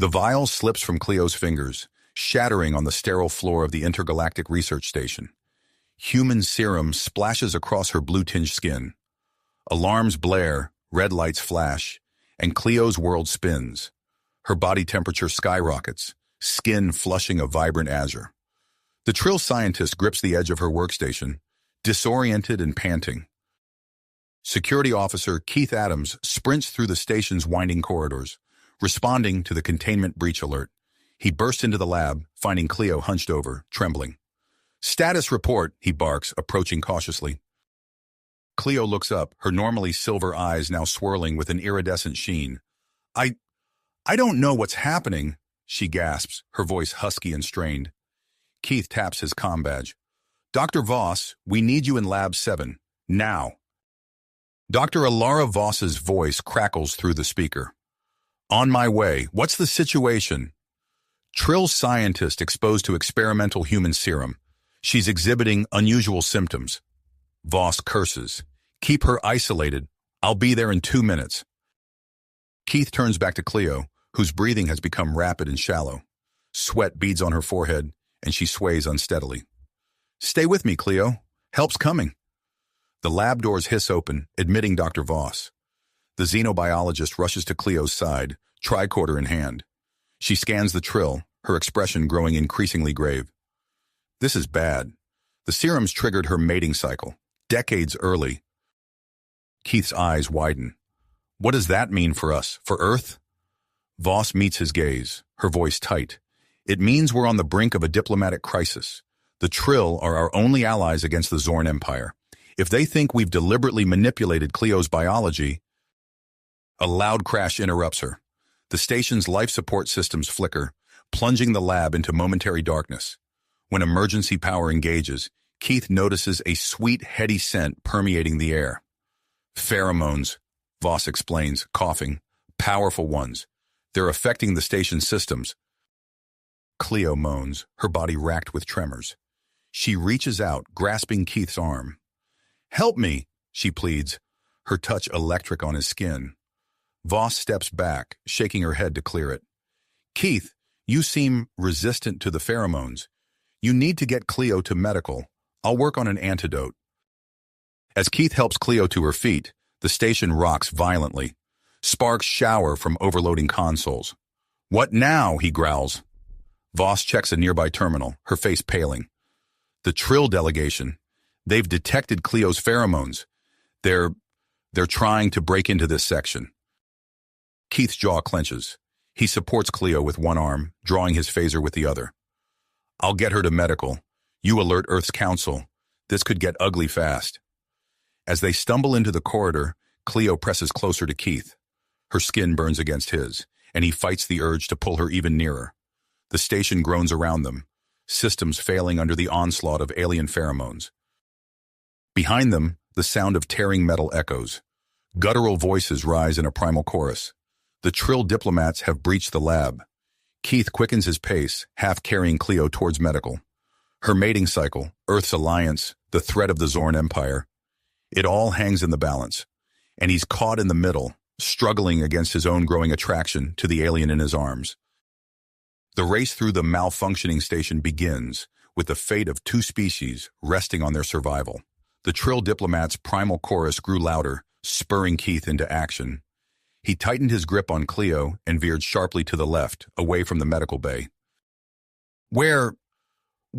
The vial slips from Cleo's fingers, shattering on the sterile floor of the intergalactic research station. Human serum splashes across her blue-tinged skin. Alarms blare, red lights flash, and Cleo's world spins. Her body temperature skyrockets, skin flushing a vibrant azure. The Trill scientist grips the edge of her workstation, disoriented and panting. Security officer Keith Adams sprints through the station's winding corridors, responding to the containment breach alert. He bursts into the lab, finding Cleo hunched over, trembling. "Status report," he barks, approaching cautiously. Cleo looks up, her normally silver eyes now swirling with an iridescent sheen. I don't know what's happening," she gasps, her voice husky and strained. Keith taps his comm badge. "Dr. Voss, we need you in Lab 7. Now." Dr. Alara Voss's voice crackles through the speaker. "On my way. What's the situation?" "Trill scientist exposed to experimental human serum. She's exhibiting unusual symptoms." Voss curses. "Keep her isolated. I'll be there in 2 minutes." Keith turns back to Cleo, whose breathing has become rapid and shallow. Sweat beads on her forehead, and she sways unsteadily. "Stay with me, Cleo. Help's coming." The lab doors hiss open, admitting Dr. Voss. The xenobiologist rushes to Cleo's side, tricorder in hand. She scans the Trill, her expression growing increasingly grave. "This is bad. The serum's triggered her mating cycle, decades early." Keith's eyes widen. "What does that mean for us, for Earth?" Voss meets his gaze, her voice tight. "It means we're on the brink of a diplomatic crisis. The Trill are our only allies against the Zorn Empire. If they think we've deliberately manipulated Cleo's biology..." A loud crash interrupts her. The station's life support systems flicker, plunging the lab into momentary darkness. When emergency power engages, Keith notices a sweet, heady scent permeating the air. "Pheromones," Voss explains, coughing. "Powerful ones. They're affecting the station's systems." Cleo moans, her body racked with tremors. She reaches out, grasping Keith's arm. "Help me," she pleads, her touch electric on his skin. Voss steps back, shaking her head to clear it. "Keith, you seem resistant to the pheromones. You need to get Cleo to medical. I'll work on an antidote." As Keith helps Cleo to her feet, the station rocks violently. Sparks shower from overloading consoles. "What now?" he growls. Voss checks a nearby terminal, her face paling. "The Trill delegation. They've detected Cleo's pheromones. They're trying to break into this section." Keith's jaw clenches. He supports Cleo with one arm, drawing his phaser with the other. "I'll get her to medical. You alert Earth's Council. This could get ugly fast." As they stumble into the corridor, Cleo presses closer to Keith. Her skin burns against his, and he fights the urge to pull her even nearer. The station groans around them, systems failing under the onslaught of alien pheromones. Behind them, the sound of tearing metal echoes. Guttural voices rise in a primal chorus. The Trill diplomats have breached the lab. Keith quickens his pace, half carrying Cleo towards medical. Her mating cycle, Earth's alliance, the threat of the Zorn Empire. It all hangs in the balance, and he's caught in the middle, struggling against his own growing attraction to the alien in his arms. The race through the malfunctioning station begins, with the fate of 2 species resting on their survival. The Trill diplomats' primal chorus grew louder, spurring Keith into action. He tightened his grip on Cleo and veered sharply to the left, away from the medical bay. Where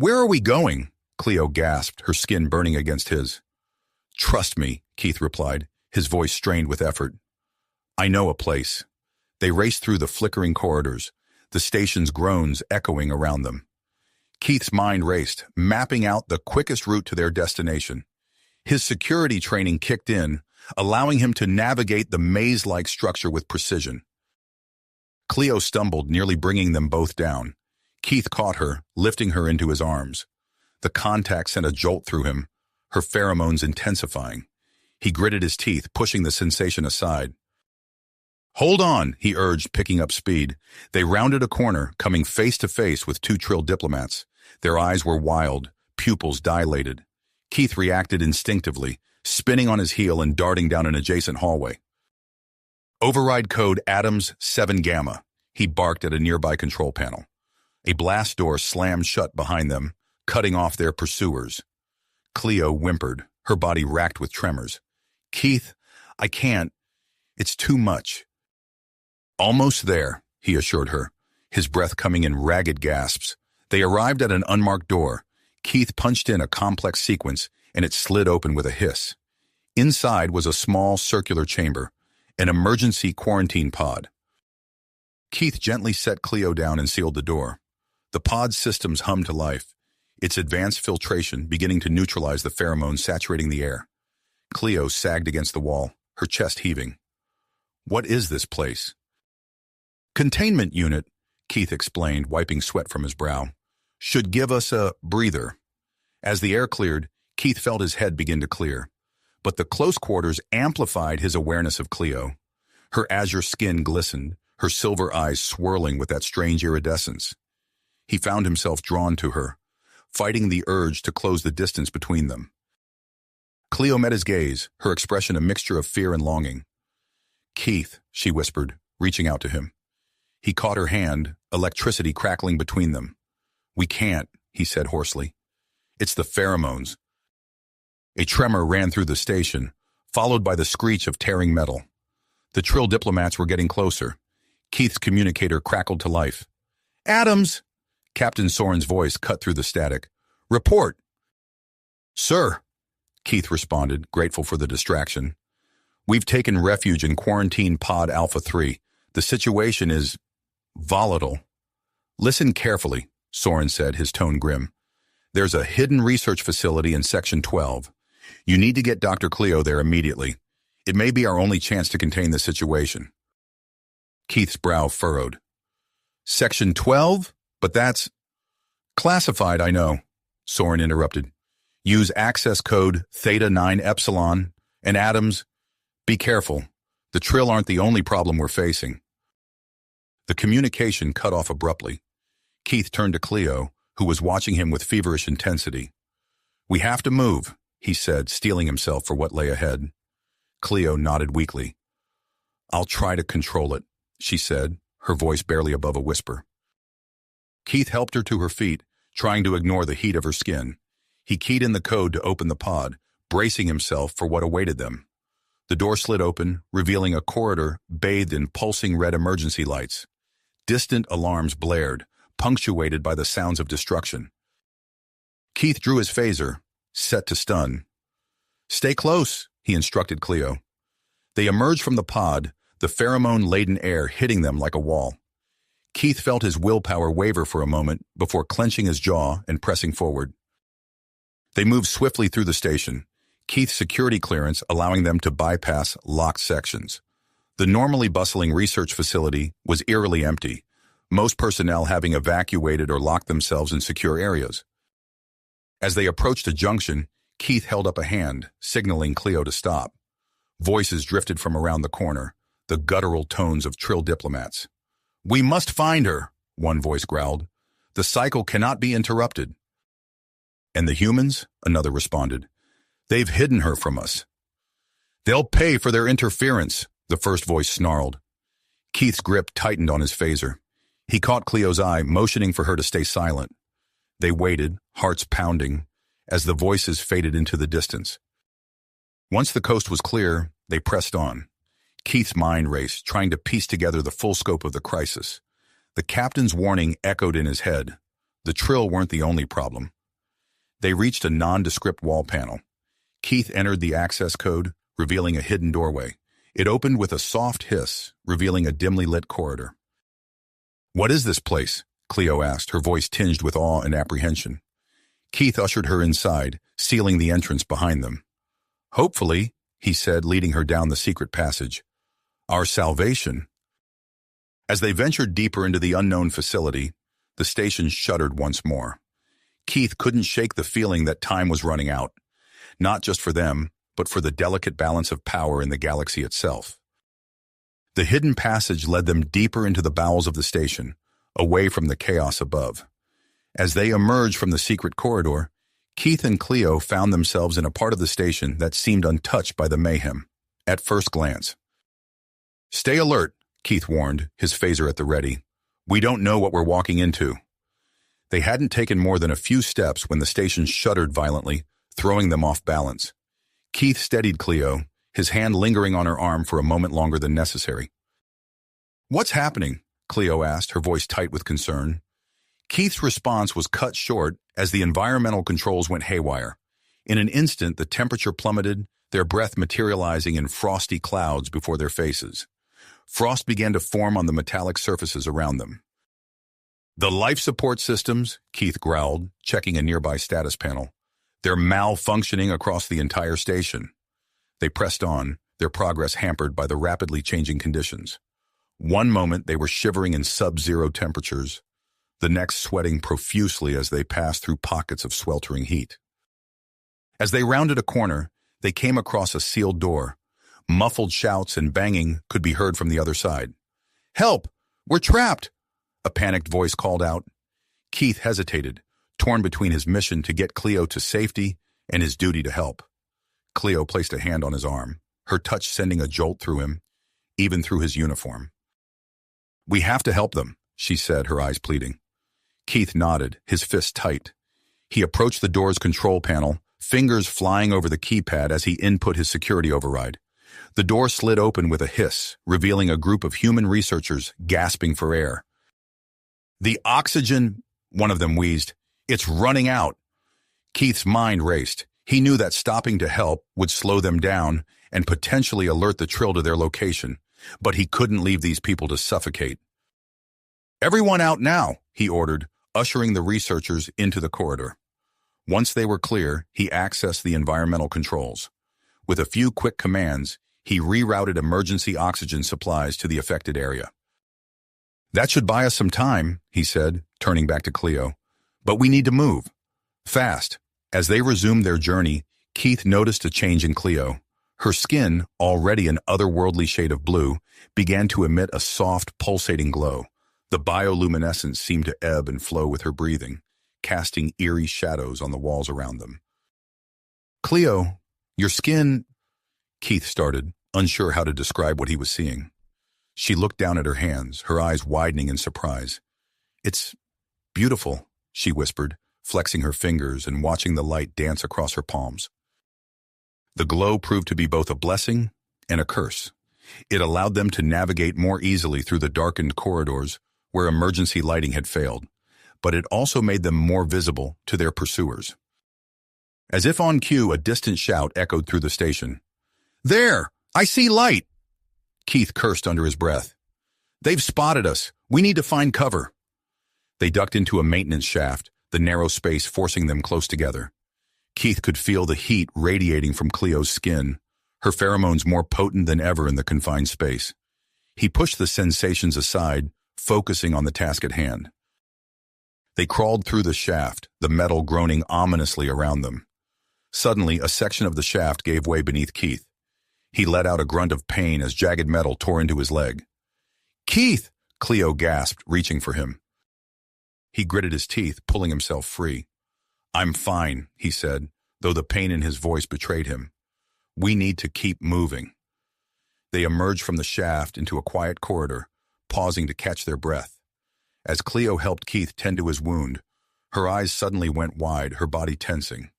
are we going?" Cleo gasped, her skin burning against his. "Trust me," Keith replied, his voice strained with effort. "I know a place." They raced through the flickering corridors, the station's groans echoing around them. Keith's mind raced, mapping out the quickest route to their destination. His security training kicked in, allowing him to navigate the maze-like structure with precision. Cleo stumbled, nearly bringing them both down. Keith caught her, lifting her into his arms. The contact sent a jolt through him, her pheromones intensifying. He gritted his teeth, pushing the sensation aside. "Hold on," he urged, picking up speed. They rounded a corner, coming face to face with 2 Trill diplomats. Their eyes were wild, pupils dilated. Keith reacted instinctively, spinning on his heel and darting down an adjacent hallway. "Override code Adams 7 Gamma. He barked at a nearby control panel. A blast door slammed shut behind them, cutting off their pursuers. Cleo whimpered, her body racked with tremors. "Keith, I can't. It's too much." "Almost there," he assured her, his breath coming in ragged gasps. They arrived at an unmarked door. Keith punched in a complex sequence, and it slid open with a hiss. Inside was a small circular chamber, an emergency quarantine pod. Keith gently set Cleo down and sealed the door. The pod's systems hummed to life, its advanced filtration beginning to neutralize the pheromones saturating the air. Cleo sagged against the wall, her chest heaving. "What is this place?" "Containment unit," Keith explained, wiping sweat from his brow. "Should give us a breather." As the air cleared, Keith felt his head begin to clear. But the close quarters amplified his awareness of Cleo. Her azure skin glistened, her silver eyes swirling with that strange iridescence. He found himself drawn to her, fighting the urge to close the distance between them. Cleo met his gaze, her expression a mixture of fear and longing. "Keith," she whispered, reaching out to him. He caught her hand, electricity crackling between them. "We can't," he said hoarsely. "It's the pheromones." A tremor ran through the station, followed by the screech of tearing metal. The Trill diplomats were getting closer. Keith's communicator crackled to life. "Adams!" Captain Soren's voice cut through the static. "Report!" "Sir," Keith responded, grateful for the distraction. "We've taken refuge in Quarantine Pod Alpha 3. The situation is volatile." "Listen carefully," Soren said, his tone grim. "There's a hidden research facility in Section 12. You need to get Dr. Cleo there immediately. It may be our only chance to contain the situation." Keith's brow furrowed. "Section 12? But that's classified, I know," Soren interrupted. "Use access code Theta 9 Epsilon, and Adams, be careful. The Trill aren't the only problem we're facing." The communication cut off abruptly. Keith turned to Cleo, who was watching him with feverish intensity. "We have to move," he said, steeling himself for what lay ahead. Cleo nodded weakly. "I'll try to control it," she said, her voice barely above a whisper. Keith helped her to her feet, trying to ignore the heat of her skin. He keyed in the code to open the pod, bracing himself for what awaited them. The door slid open, revealing a corridor bathed in pulsing red emergency lights. Distant alarms blared, punctuated by the sounds of destruction. Keith drew his phaser, set to stun. "Stay close," he instructed Cleo. They emerged from the pod, the pheromone-laden air hitting them like a wall. Keith felt his willpower waver for a moment before clenching his jaw and pressing forward. They moved swiftly through the station, Keith's security clearance allowing them to bypass locked sections. The normally bustling research facility was eerily empty, most personnel having evacuated or locked themselves in secure areas. As they approached a junction, Keith held up a hand, signaling Cleo to stop. Voices drifted from around the corner, the guttural tones of Trill diplomats. "We must find her," one voice growled. "The cycle cannot be interrupted." "And the humans?" another responded. "They've hidden her from us." "They'll pay for their interference," the first voice snarled. Keith's grip tightened on his phaser. He caught Cleo's eye, motioning for her to stay silent. They waited, hearts pounding, as the voices faded into the distance. Once the coast was clear, they pressed on. Keith's mind raced, trying to piece together the full scope of the crisis. The captain's warning echoed in his head. The Trill weren't the only problem. They reached a nondescript wall panel. Keith entered the access code, revealing a hidden doorway. It opened with a soft hiss, revealing a dimly lit corridor. "What is this place?" Cleo asked, her voice tinged with awe and apprehension. Keith ushered her inside, sealing the entrance behind them. "Hopefully," he said, leading her down the secret passage. "Our salvation." As they ventured deeper into the unknown facility, the station shuddered once more. Keith couldn't shake the feeling that time was running out, not just for them, but for the delicate balance of power in the galaxy itself. The hidden passage led them deeper into the bowels of the station, away from the chaos above. As they emerged from the secret corridor, Keith and Cleo found themselves in a part of the station that seemed untouched by the mayhem, at first glance. "Stay alert," Keith warned, his phaser at the ready. We don't know what we're walking into. They hadn't taken more than a few steps when the station shuddered violently, throwing them off balance. Keith steadied Cleo, his hand lingering on her arm for a moment longer than necessary. What's happening? Cleo asked, her voice tight with concern. Keith's response was cut short as the environmental controls went haywire. In an instant, the temperature plummeted, their breath materializing in frosty clouds before their faces. Frost began to form on the metallic surfaces around them. The life support systems, Keith growled, checking a nearby status panel. They're malfunctioning across the entire station. They pressed on, their progress hampered by the rapidly changing conditions. One moment they were shivering in sub-zero temperatures, the next sweating profusely as they passed through pockets of sweltering heat. As they rounded a corner, they came across a sealed door. Muffled shouts and banging could be heard from the other side. Help! We're trapped! A panicked voice called out. Keith hesitated, torn between his mission to get Cleo to safety and his duty to help. Cleo placed a hand on his arm, her touch sending a jolt through him, even through his uniform. We have to help them, she said, her eyes pleading. Keith nodded, his fist tight. He approached the door's control panel, fingers flying over the keypad as he input his security override. The door slid open with a hiss, revealing a group of human researchers gasping for air. The oxygen, one of them wheezed. It's running out. Keith's mind raced. He knew that stopping to help would slow them down and potentially alert the Trill to their location, but he couldn't leave these people to suffocate. Everyone out now, he ordered, ushering the researchers into the corridor. Once they were clear, he accessed the environmental controls. With a few quick commands, he rerouted emergency oxygen supplies to the affected area. That should buy us some time, he said, turning back to Cleo. But we need to move. Fast. As they resumed their journey, Keith noticed a change in Cleo. Her skin, already an otherworldly shade of blue, began to emit a soft, pulsating glow. The bioluminescence seemed to ebb and flow with her breathing, casting eerie shadows on the walls around them. Cleo, your skin... Keith started, unsure how to describe what he was seeing. She looked down at her hands, her eyes widening in surprise. It's beautiful, she whispered, flexing her fingers and watching the light dance across her palms. The glow proved to be both a blessing and a curse. It allowed them to navigate more easily through the darkened corridors where emergency lighting had failed, but it also made them more visible to their pursuers. As if on cue, a distant shout echoed through the station. There! I see light! Keith cursed under his breath. They've spotted us. We need to find cover. They ducked into a maintenance shaft, the narrow space forcing them close together. Keith could feel the heat radiating from Cleo's skin, her pheromones more potent than ever in the confined space. He pushed the sensations aside, focusing on the task at hand. They crawled through the shaft, the metal groaning ominously around them. Suddenly, a section of the shaft gave way beneath Keith. He let out a grunt of pain as jagged metal tore into his leg. Keith! Cleo gasped, reaching for him. He gritted his teeth, pulling himself free. I'm fine, he said, though the pain in his voice betrayed him. We need to keep moving. They emerged from the shaft into a quiet corridor, pausing to catch their breath. As Cleo helped Keith tend to his wound, her eyes suddenly went wide, her body tensing.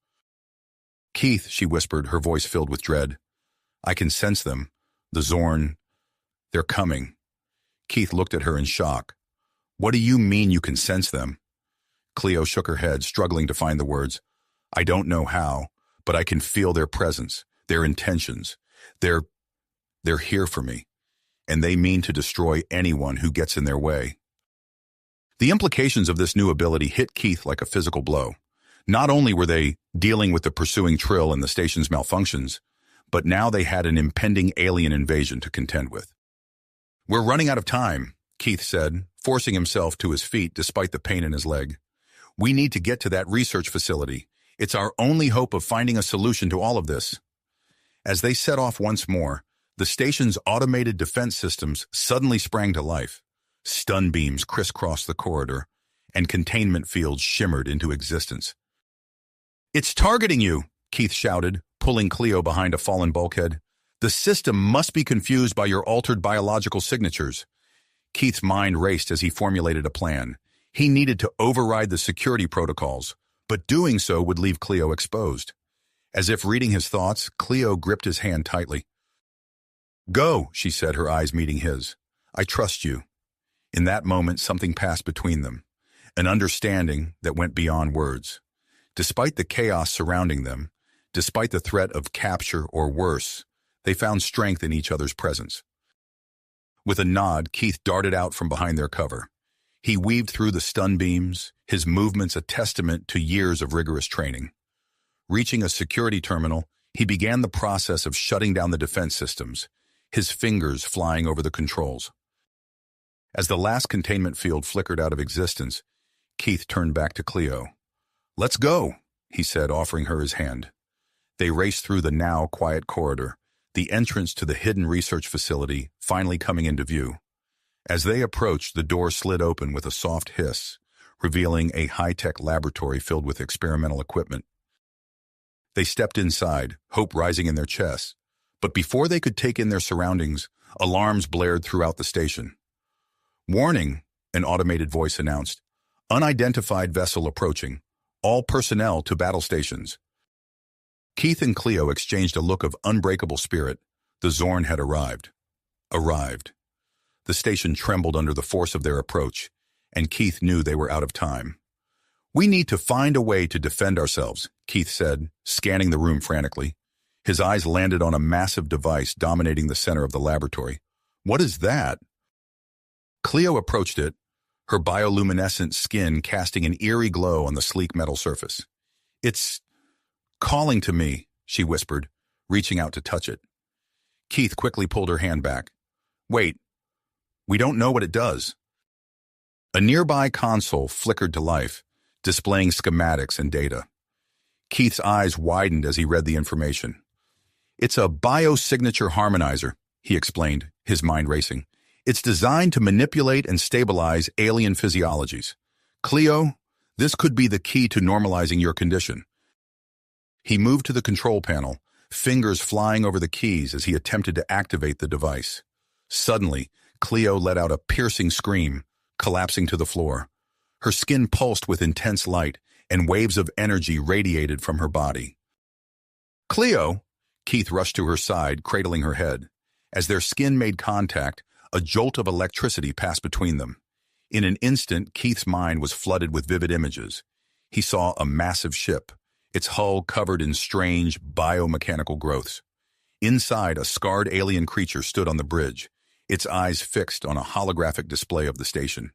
Keith, she whispered, her voice filled with dread. I can sense them. The Zorn. They're coming. Keith looked at her in shock. What do you mean you can sense them? Cleo shook her head, struggling to find the words. I don't know how, but I can feel their presence, their intentions. They're here for me, and they mean to destroy anyone who gets in their way. The implications of this new ability hit Keith like a physical blow. Not only were they dealing with the pursuing Trill and the station's malfunctions, but now they had an impending alien invasion to contend with. We're running out of time, Keith said, forcing himself to his feet despite the pain in his leg. We need to get to that research facility. It's our only hope of finding a solution to all of this. As they set off once more, the station's automated defense systems suddenly sprang to life. Stun beams crisscrossed the corridor, and containment fields shimmered into existence. It's targeting you, Keith shouted, pulling Cleo behind a fallen bulkhead. The system must be confused by your altered biological signatures. Keith's mind raced as he formulated a plan. He needed to override the security protocols, but doing so would leave Cleo exposed. As if reading his thoughts, Cleo gripped his hand tightly. "Go," she said, her eyes meeting his. "I trust you." In that moment, something passed between them, an understanding that went beyond words. Despite the chaos surrounding them, despite the threat of capture or worse, they found strength in each other's presence. With a nod, Keith darted out from behind their cover. He weaved through the stun beams, his movements a testament to years of rigorous training. Reaching a security terminal, he began the process of shutting down the defense systems, his fingers flying over the controls. As the last containment field flickered out of existence, Keith turned back to Cleo. "Let's go," he said, offering her his hand. They raced through the now quiet corridor, the entrance to the hidden research facility finally coming into view. As they approached, the door slid open with a soft hiss, revealing a high-tech laboratory filled with experimental equipment. They stepped inside, hope rising in their chests. But before they could take in their surroundings, alarms blared throughout the station. "Warning," an automated voice announced. "Unidentified vessel approaching. All personnel to battle stations." Keith and Cleo exchanged a look of unbreakable spirit. The Zorn had arrived. The station trembled under the force of their approach, and Keith knew they were out of time. "We need to find a way to defend ourselves," Keith said, scanning the room frantically. His eyes landed on a massive device dominating the center of the laboratory. "What is that?" Cleo approached it, her bioluminescent skin casting an eerie glow on the sleek metal surface. "It's calling to me," she whispered, reaching out to touch it. Keith quickly pulled her hand back. "Wait, we don't know what it does." A nearby console flickered to life, displaying schematics and data. Keith's eyes widened as he read the information. "It's a biosignature harmonizer," he explained, his mind racing. "It's designed to manipulate and stabilize alien physiologies. Cleo, this could be the key to normalizing your condition." He moved to the control panel, fingers flying over the keys as he attempted to activate the device. Suddenly, Cleo let out a piercing scream, collapsing to the floor. Her skin pulsed with intense light, and waves of energy radiated from her body. "Cleo!" Keith rushed to her side, cradling her head. As their skin made contact, a jolt of electricity passed between them. In an instant, Keith's mind was flooded with vivid images. He saw a massive ship, its hull covered in strange, biomechanical growths. Inside, a scarred alien creature stood on the bridge, its eyes fixed on a holographic display of the station.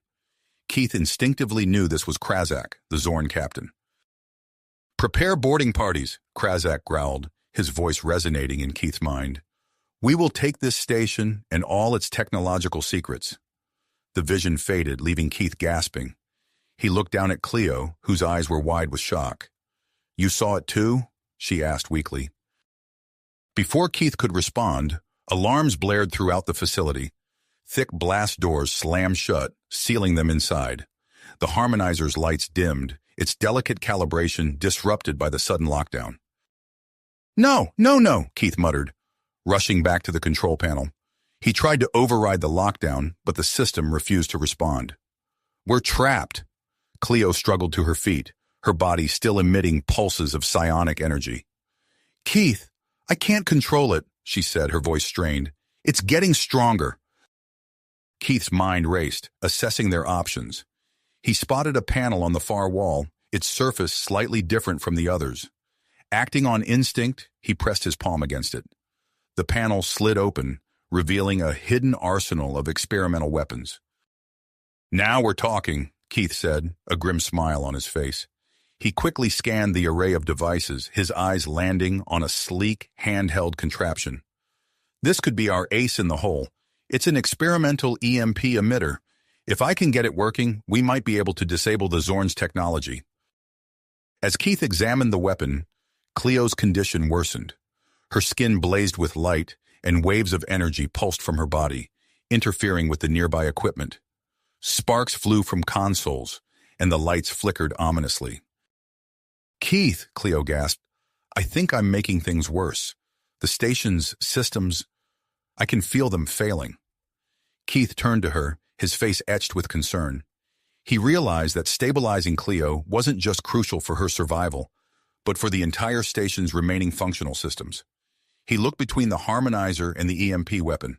Keith instinctively knew this was Krazak, the Zorn captain. "Prepare boarding parties," Krazak growled, his voice resonating in Keith's mind. "We will take this station and all its technological secrets." The vision faded, leaving Keith gasping. He looked down at Cleo, whose eyes were wide with shock. "You saw it too?" she asked weakly. Before Keith could respond, alarms blared throughout the facility. Thick blast doors slammed shut, sealing them inside. The harmonizer's lights dimmed, its delicate calibration disrupted by the sudden lockdown. "No, no, no," Keith muttered, rushing back to the control panel. He tried to override the lockdown, but the system refused to respond. "We're trapped." Cleo struggled to her feet, her body still emitting pulses of psionic energy. "Keith, I can't control it," she said, her voice strained. "It's getting stronger." Keith's mind raced, assessing their options. He spotted a panel on the far wall, its surface slightly different from the others. Acting on instinct, he pressed his palm against it. The panel slid open, revealing a hidden arsenal of experimental weapons. "Now we're talking," Keith said, a grim smile on his face. He quickly scanned the array of devices, his eyes landing on a sleek, handheld contraption. "This could be our ace in the hole. It's an experimental EMP emitter. If I can get it working, we might be able to disable the Zorn's technology." As Keith examined the weapon, Cleo's condition worsened. Her skin blazed with light, and waves of energy pulsed from her body, interfering with the nearby equipment. Sparks flew from consoles, and the lights flickered ominously. "Keith," Cleo gasped, "I think I'm making things worse. The station's systems, I can feel them failing." Keith turned to her, his face etched with concern. He realized that stabilizing Cleo wasn't just crucial for her survival, but for the entire station's remaining functional systems. He looked between the harmonizer and the EMP weapon,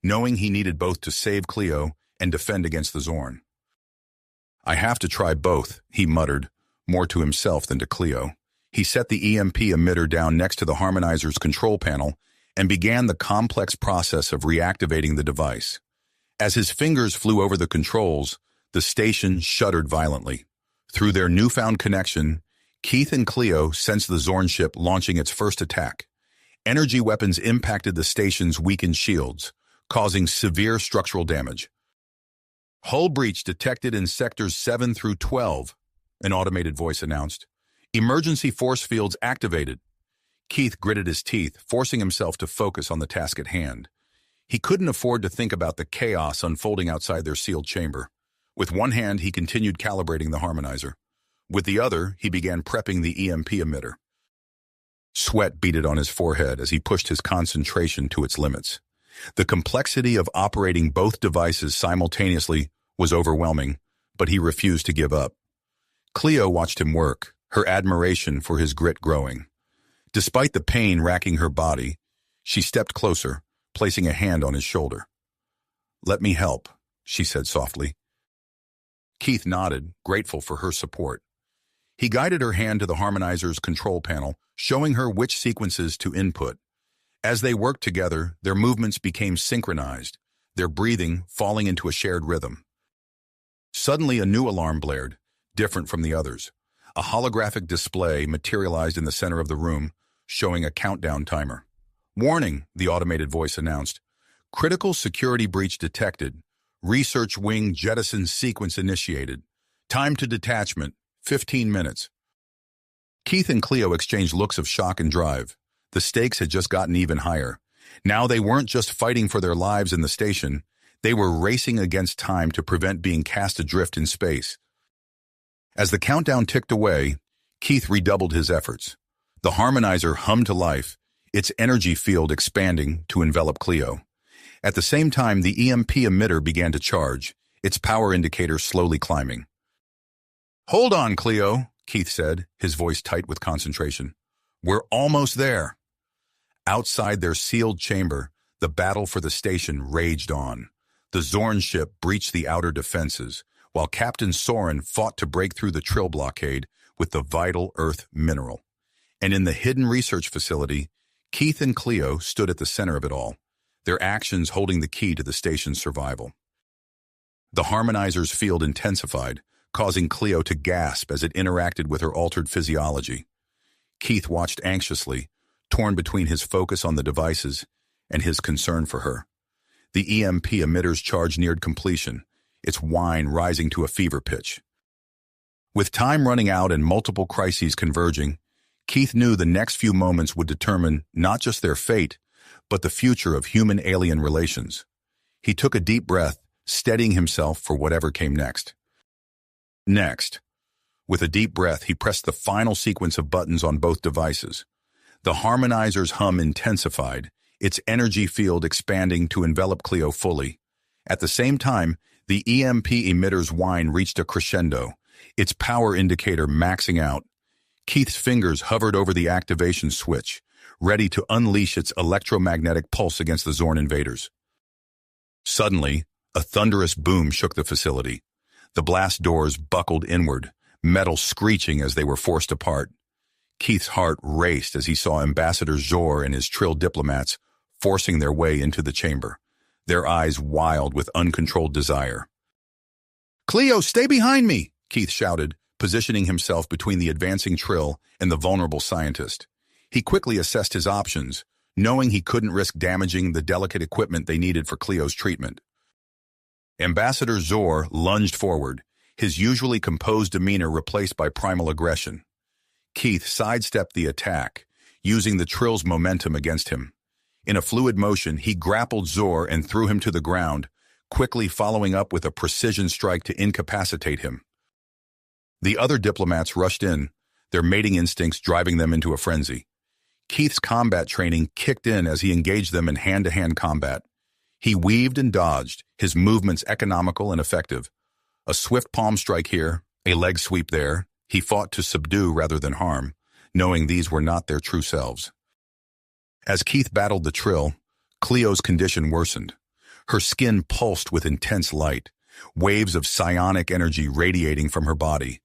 knowing he needed both to save Cleo and defend against the Zorn. "I have to try both," he muttered, more to himself than to Cleo. He set the EMP emitter down next to the harmonizer's control panel and began the complex process of reactivating the device. As his fingers flew over the controls, the station shuddered violently. Through their newfound connection, Keith and Cleo sensed the Zorn ship launching its first attack. Energy weapons impacted the station's weakened shields, causing severe structural damage. "Hull breach detected in sectors 7 through 12, an automated voice announced. "Emergency force fields activated." Keith gritted his teeth, forcing himself to focus on the task at hand. He couldn't afford to think about the chaos unfolding outside their sealed chamber. With one hand, he continued calibrating the harmonizer. With the other, he began prepping the EMP emitter. Sweat beaded on his forehead as he pushed his concentration to its limits. The complexity of operating both devices simultaneously was overwhelming, but he refused to give up. Cleo watched him work, her admiration for his grit growing. Despite the pain racking her body, she stepped closer, placing a hand on his shoulder. "Let me help," she said softly. Keith nodded, grateful for her support. He guided her hand to the harmonizer's control panel, showing her which sequences to input. As they worked together, their movements became synchronized, their breathing falling into a shared rhythm. Suddenly, a new alarm blared, different from the others. A holographic display materialized in the center of the room, showing a countdown timer. "Warning," the automated voice announced. "Critical security breach detected. Research wing jettison sequence initiated. Time to detachment, 15 minutes. Keith and Cleo exchanged looks of shock and drive. The stakes had just gotten even higher. Now they weren't just fighting for their lives in the station, they were racing against time to prevent being cast adrift in space. As the countdown ticked away, Keith redoubled his efforts. The harmonizer hummed to life, its energy field expanding to envelop Cleo. At the same time, the EMP emitter began to charge, its power indicator slowly climbing. "Hold on, Cleo," Keith said, his voice tight with concentration. "We're almost there." Outside their sealed chamber, the battle for the station raged on. The Zorn ship breached the outer defenses, while Captain Soren fought to break through the Trill blockade with the vital Earth mineral. And in the hidden research facility, Keith and Cleo stood at the center of it all, their actions holding the key to the station's survival. The harmonizer's field intensified, causing Cleo to gasp as it interacted with her altered physiology. Keith watched anxiously, torn between his focus on the devices and his concern for her. The EMP emitter's charge neared completion, its whine rising to a fever pitch. With time running out and multiple crises converging, Keith knew the next few moments would determine not just their fate, but the future of human-alien relations. He took a deep breath, steadying himself for whatever came next. With a deep breath, he pressed the final sequence of buttons on both devices. The harmonizer's hum intensified, its energy field expanding to envelop Cleo fully. At the same time, the EMP emitter's whine reached a crescendo, its power indicator maxing out. Keith's fingers hovered over the activation switch, ready to unleash its electromagnetic pulse against the Zorn invaders. Suddenly, a thunderous boom shook the facility. The blast doors buckled inward, metal screeching as they were forced apart. Keith's heart raced as he saw Ambassador Zor and his Trill diplomats forcing their way into the chamber, their eyes wild with uncontrolled desire. "Cleo, stay behind me!" Keith shouted, positioning himself between the advancing Trill and the vulnerable scientist. He quickly assessed his options, knowing he couldn't risk damaging the delicate equipment they needed for Cleo's treatment. Ambassador Zor lunged forward, his usually composed demeanor replaced by primal aggression. Keith sidestepped the attack, using the Trill's momentum against him. In a fluid motion, he grappled Zor and threw him to the ground, quickly following up with a precision strike to incapacitate him. The other diplomats rushed in, their mating instincts driving them into a frenzy. Keith's combat training kicked in as he engaged them in hand-to-hand combat. He weaved and dodged, his movements economical and effective. A swift palm strike here, a leg sweep there. He fought to subdue rather than harm, knowing these were not their true selves. As Keith battled the Trill, Cleo's condition worsened. Her skin pulsed with intense light, waves of psionic energy radiating from her body.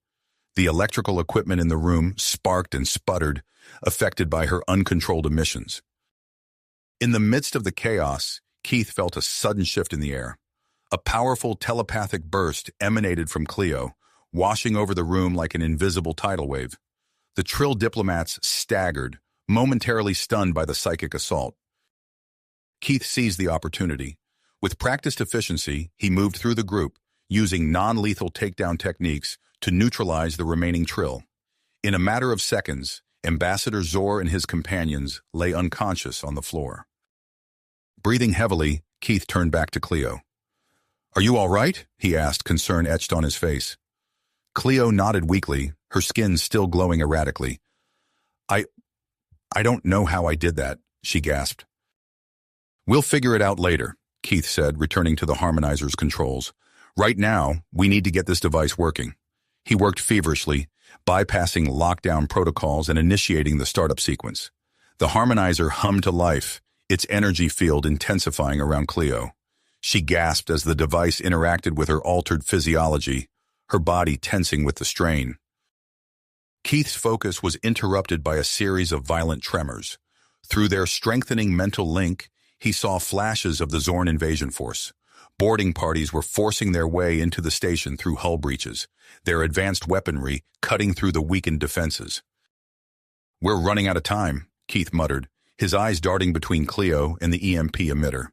The electrical equipment in the room sparked and sputtered, affected by her uncontrolled emissions. In the midst of the chaos, Keith felt a sudden shift in the air. A powerful telepathic burst emanated from Cleo, washing over the room like an invisible tidal wave. The Trill diplomats staggered, momentarily stunned by the psychic assault. Keith seized the opportunity. With practiced efficiency, he moved through the group, using non-lethal takedown techniques to neutralize the remaining Trill. In a matter of seconds, Ambassador Zor and his companions lay unconscious on the floor. Breathing heavily, Keith turned back to Cleo. "Are you all right?" he asked, concern etched on his face. Cleo nodded weakly, her skin still glowing erratically. I don't know how I did that," she gasped. "We'll figure it out later," Keith said, returning to the harmonizer's controls. "Right now, we need to get this device working." He worked feverishly, bypassing lockdown protocols and initiating the startup sequence. The harmonizer hummed to life, its energy field intensifying around Cleo. She gasped as the device interacted with her altered physiology, her body tensing with the strain. Keith's focus was interrupted by a series of violent tremors. Through their strengthening mental link, he saw flashes of the Zorn invasion force. Boarding parties were forcing their way into the station through hull breaches, their advanced weaponry cutting through the weakened defenses. "We're running out of time," Keith muttered, his eyes darting between Cleo and the EMP emitter.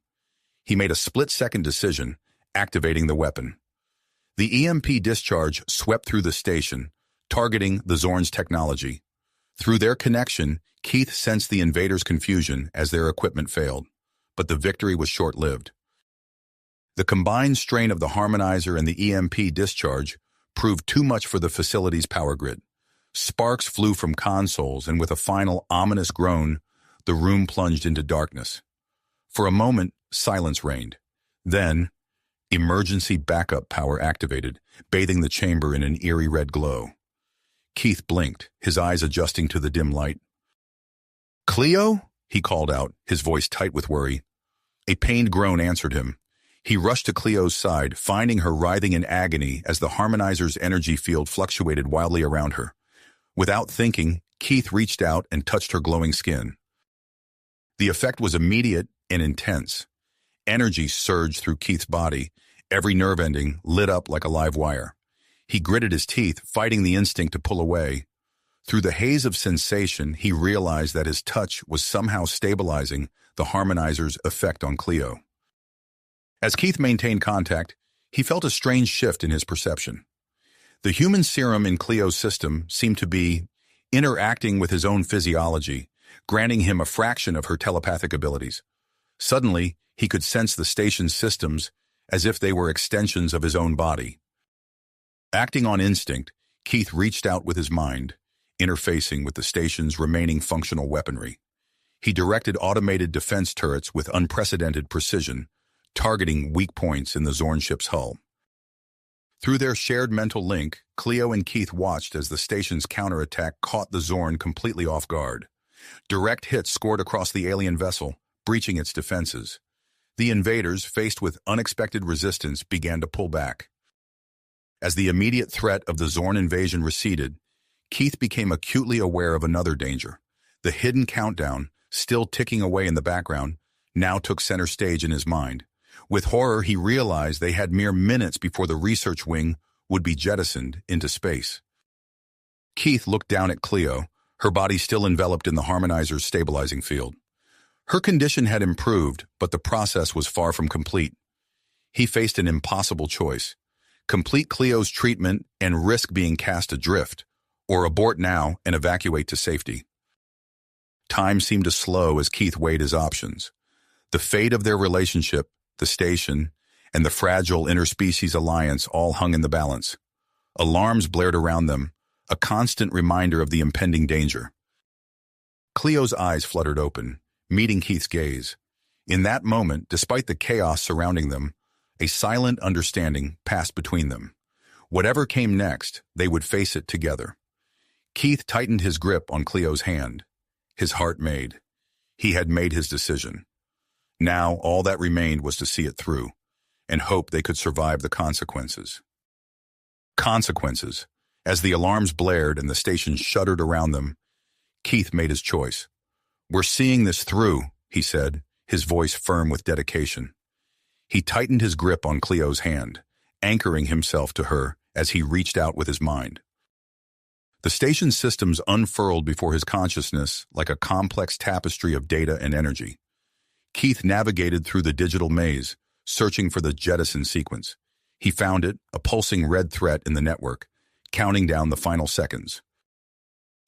He made a split-second decision, activating the weapon. The EMP discharge swept through the station, targeting the Zorn's technology. Through their connection, Keith sensed the invaders' confusion as their equipment failed, but the victory was short-lived. The combined strain of the harmonizer and the EMP discharge proved too much for the facility's power grid. Sparks flew from consoles, and with a final ominous groan, the room plunged into darkness. For a moment, silence reigned. Then, emergency backup power activated, bathing the chamber in an eerie red glow. Keith blinked, his eyes adjusting to the dim light. "Cleo?" he called out, his voice tight with worry. A pained groan answered him. He rushed to Cleo's side, finding her writhing in agony as the harmonizer's energy field fluctuated wildly around her. Without thinking, Keith reached out and touched her glowing skin. The effect was immediate and intense. Energy surged through Keith's body, every nerve ending lit up like a live wire. He gritted his teeth, fighting the instinct to pull away. Through the haze of sensation, he realized that his touch was somehow stabilizing the harmonizer's effect on Cleo. As Keith maintained contact, he felt a strange shift in his perception. The human serum in Cleo's system seemed to be interacting with his own physiology, granting him a fraction of her telepathic abilities. Suddenly, he could sense the station's systems as if they were extensions of his own body. Acting on instinct, Keith reached out with his mind, interfacing with the station's remaining functional weaponry. He directed automated defense turrets with unprecedented precision, targeting weak points in the Zorn ship's hull. Through their shared mental link, Cleo and Keith watched as the station's counterattack caught the Zorn completely off guard. Direct hits scored across the alien vessel, breaching its defenses. The invaders, faced with unexpected resistance, began to pull back. As the immediate threat of the Zorn invasion receded, Keith became acutely aware of another danger. The hidden countdown, still ticking away in the background, now took center stage in his mind. With horror, he realized they had mere minutes before the research wing would be jettisoned into space. Keith looked down at Cleo, her body still enveloped in the harmonizer's stabilizing field. Her condition had improved, but the process was far from complete. He faced an impossible choice: complete Cleo's treatment and risk being cast adrift, or abort now and evacuate to safety. Time seemed to slow as Keith weighed his options. The fate of their relationship, the station, and the fragile Interspecies alliance all hung in the balance. Alarms blared around them, a constant reminder of the impending danger. Cleo's eyes fluttered open, meeting Keith's gaze. In that moment, despite the chaos surrounding them, a silent understanding passed between them. Whatever came next, they would face it together. Keith tightened his grip on Cleo's hand. His heart made. He had made his decision. Now, all that remained was to see it through, and hope they could survive the consequences. Consequences. As the alarms blared and the station shuddered around them, Keith made his choice. "We're seeing this through," he said, his voice firm with dedication. He tightened his grip on Cleo's hand, anchoring himself to her as he reached out with his mind. The station's systems unfurled before his consciousness like a complex tapestry of data and energy. Keith navigated through the digital maze, searching for the jettison sequence. He found it, a pulsing red thread in the network, counting down the final seconds.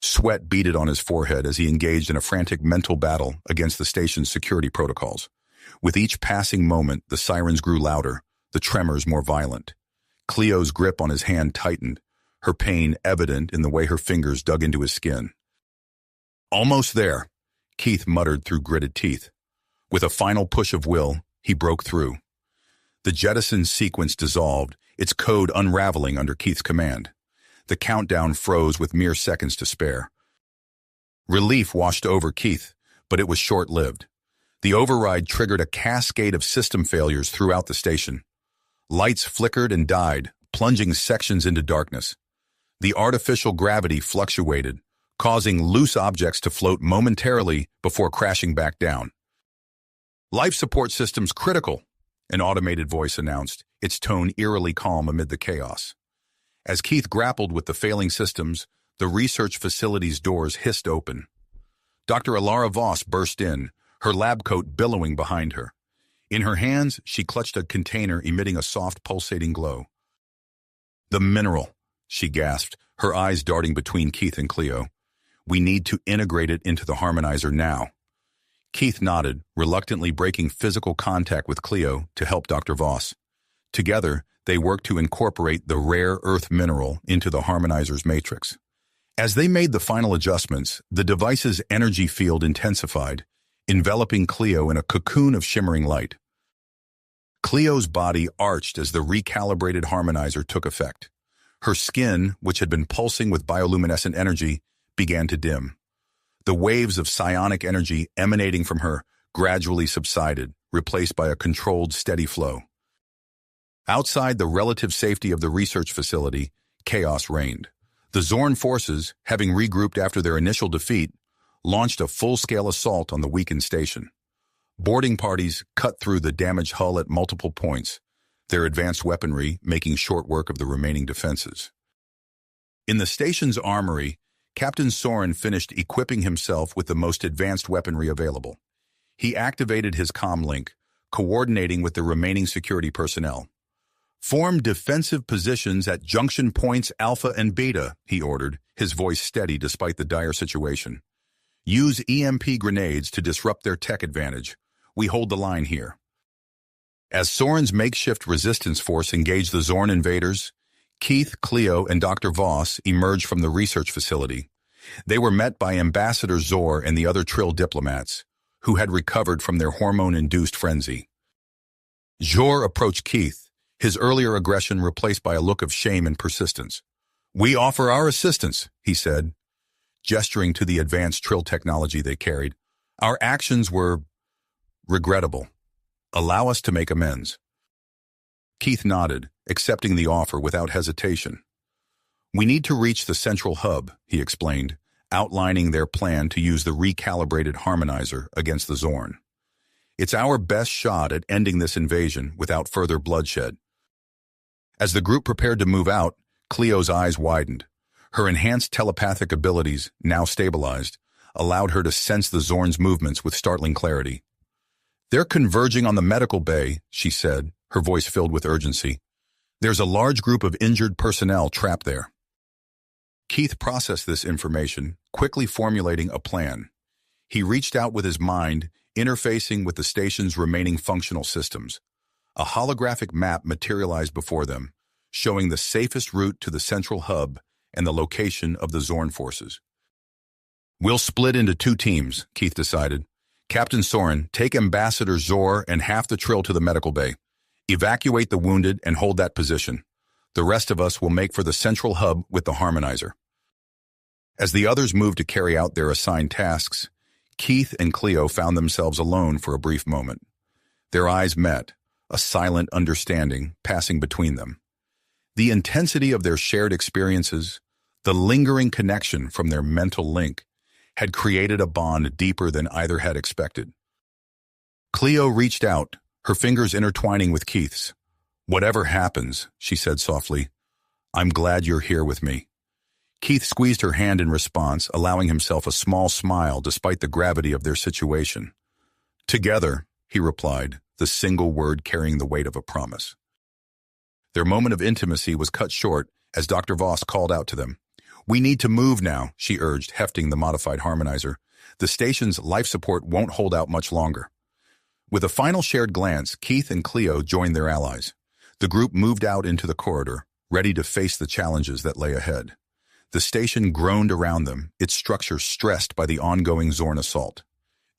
Sweat beaded on his forehead as he engaged in a frantic mental battle against the station's security protocols. With each passing moment, the sirens grew louder, the tremors more violent. Cleo's grip on his hand tightened, her pain evident in the way her fingers dug into his skin. "Almost there," Keith muttered through gritted teeth. With a final push of will, he broke through. The jettison sequence dissolved, its code unraveling under Keith's command. The countdown froze with mere seconds to spare. Relief washed over Keith, but it was short-lived. The override triggered a cascade of system failures throughout the station. Lights flickered and died, plunging sections into darkness. The artificial gravity fluctuated, causing loose objects to float momentarily before crashing back down. "Life support systems critical," an automated voice announced, its tone eerily calm amid the chaos. As Keith grappled with the failing systems, the research facility's doors hissed open. Dr. Alara Voss burst in, her lab coat billowing behind her. In her hands, she clutched a container emitting a soft, pulsating glow. "The mineral," she gasped, her eyes darting between Keith and Cleo. "We need to integrate it into the harmonizer now." Keith nodded, reluctantly breaking physical contact with Cleo to help Dr. Voss. Together, they worked to incorporate the rare earth mineral into the harmonizer's matrix. As they made the final adjustments, the device's energy field intensified, enveloping Cleo in a cocoon of shimmering light. Cleo's body arched as the recalibrated harmonizer took effect. Her skin, which had been pulsing with bioluminescent energy, began to dim. The waves of psionic energy emanating from her gradually subsided, replaced by a controlled, steady flow. Outside the relative safety of the research facility, chaos reigned. The Zorn forces, having regrouped after their initial defeat, launched a full-scale assault on the weakened station. Boarding parties cut through the damaged hull at multiple points, their advanced weaponry making short work of the remaining defenses. In the station's armory, Captain Soren finished equipping himself with the most advanced weaponry available. He activated his comm link, coordinating with the remaining security personnel. "Form defensive positions at junction points Alpha and Beta," he ordered, his voice steady despite the dire situation. "Use EMP grenades to disrupt their tech advantage. We hold the line here." As Soren's makeshift resistance force engaged the Zorn invaders, Keith, Cleo, and Dr. Voss emerged from the research facility. They were met by Ambassador Zor and the other Trill diplomats, who had recovered from their hormone-induced frenzy. Zor approached Keith, his earlier aggression replaced by a look of shame and persistence. "We offer our assistance," he said, gesturing to the advanced Trill technology they carried. "Our actions were regrettable. Allow us to make amends." Keith nodded, accepting the offer without hesitation. "We need to reach the central hub," he explained, outlining their plan to use the recalibrated harmonizer against the Zorn. "It's our best shot at ending this invasion without further bloodshed." As the group prepared to move out, Cleo's eyes widened. Her enhanced telepathic abilities, now stabilized, allowed her to sense the Zorn's movements with startling clarity. "They're converging on the medical bay," she said, her voice filled with urgency. "There's a large group of injured personnel trapped there." Keith processed this information, quickly formulating a plan. He reached out with his mind, interfacing with the station's remaining functional systems. A holographic map materialized before them, showing the safest route to the central hub and the location of the Zorn forces. "We'll split into 2 teams," Keith decided. Captain Soren, take Ambassador Zor and half the Trill to the medical bay. Evacuate the wounded and hold that position. The rest of us will make for the central hub with the harmonizer. As the others moved to carry out their assigned tasks, Keith and Cleo found themselves alone for a brief moment. Their eyes met, a silent understanding passing between them. The intensity of their shared experiences, the lingering connection from their mental link, had created a bond deeper than either had expected. Cleo reached out, her fingers intertwining with Keith's. "Whatever happens," she said softly, "I'm glad you're here with me." Keith squeezed her hand in response, allowing himself a small smile despite the gravity of their situation. "Together," he replied, the single word carrying the weight of a promise. Their moment of intimacy was cut short as Dr. Voss called out to them. "We need to move now," she urged, hefting the modified harmonizer. "The station's life support won't hold out much longer." With a final shared glance, Keith and Cleo joined their allies. The group moved out into the corridor, ready to face the challenges that lay ahead. The station groaned around them, its structure stressed by the ongoing Zorn assault.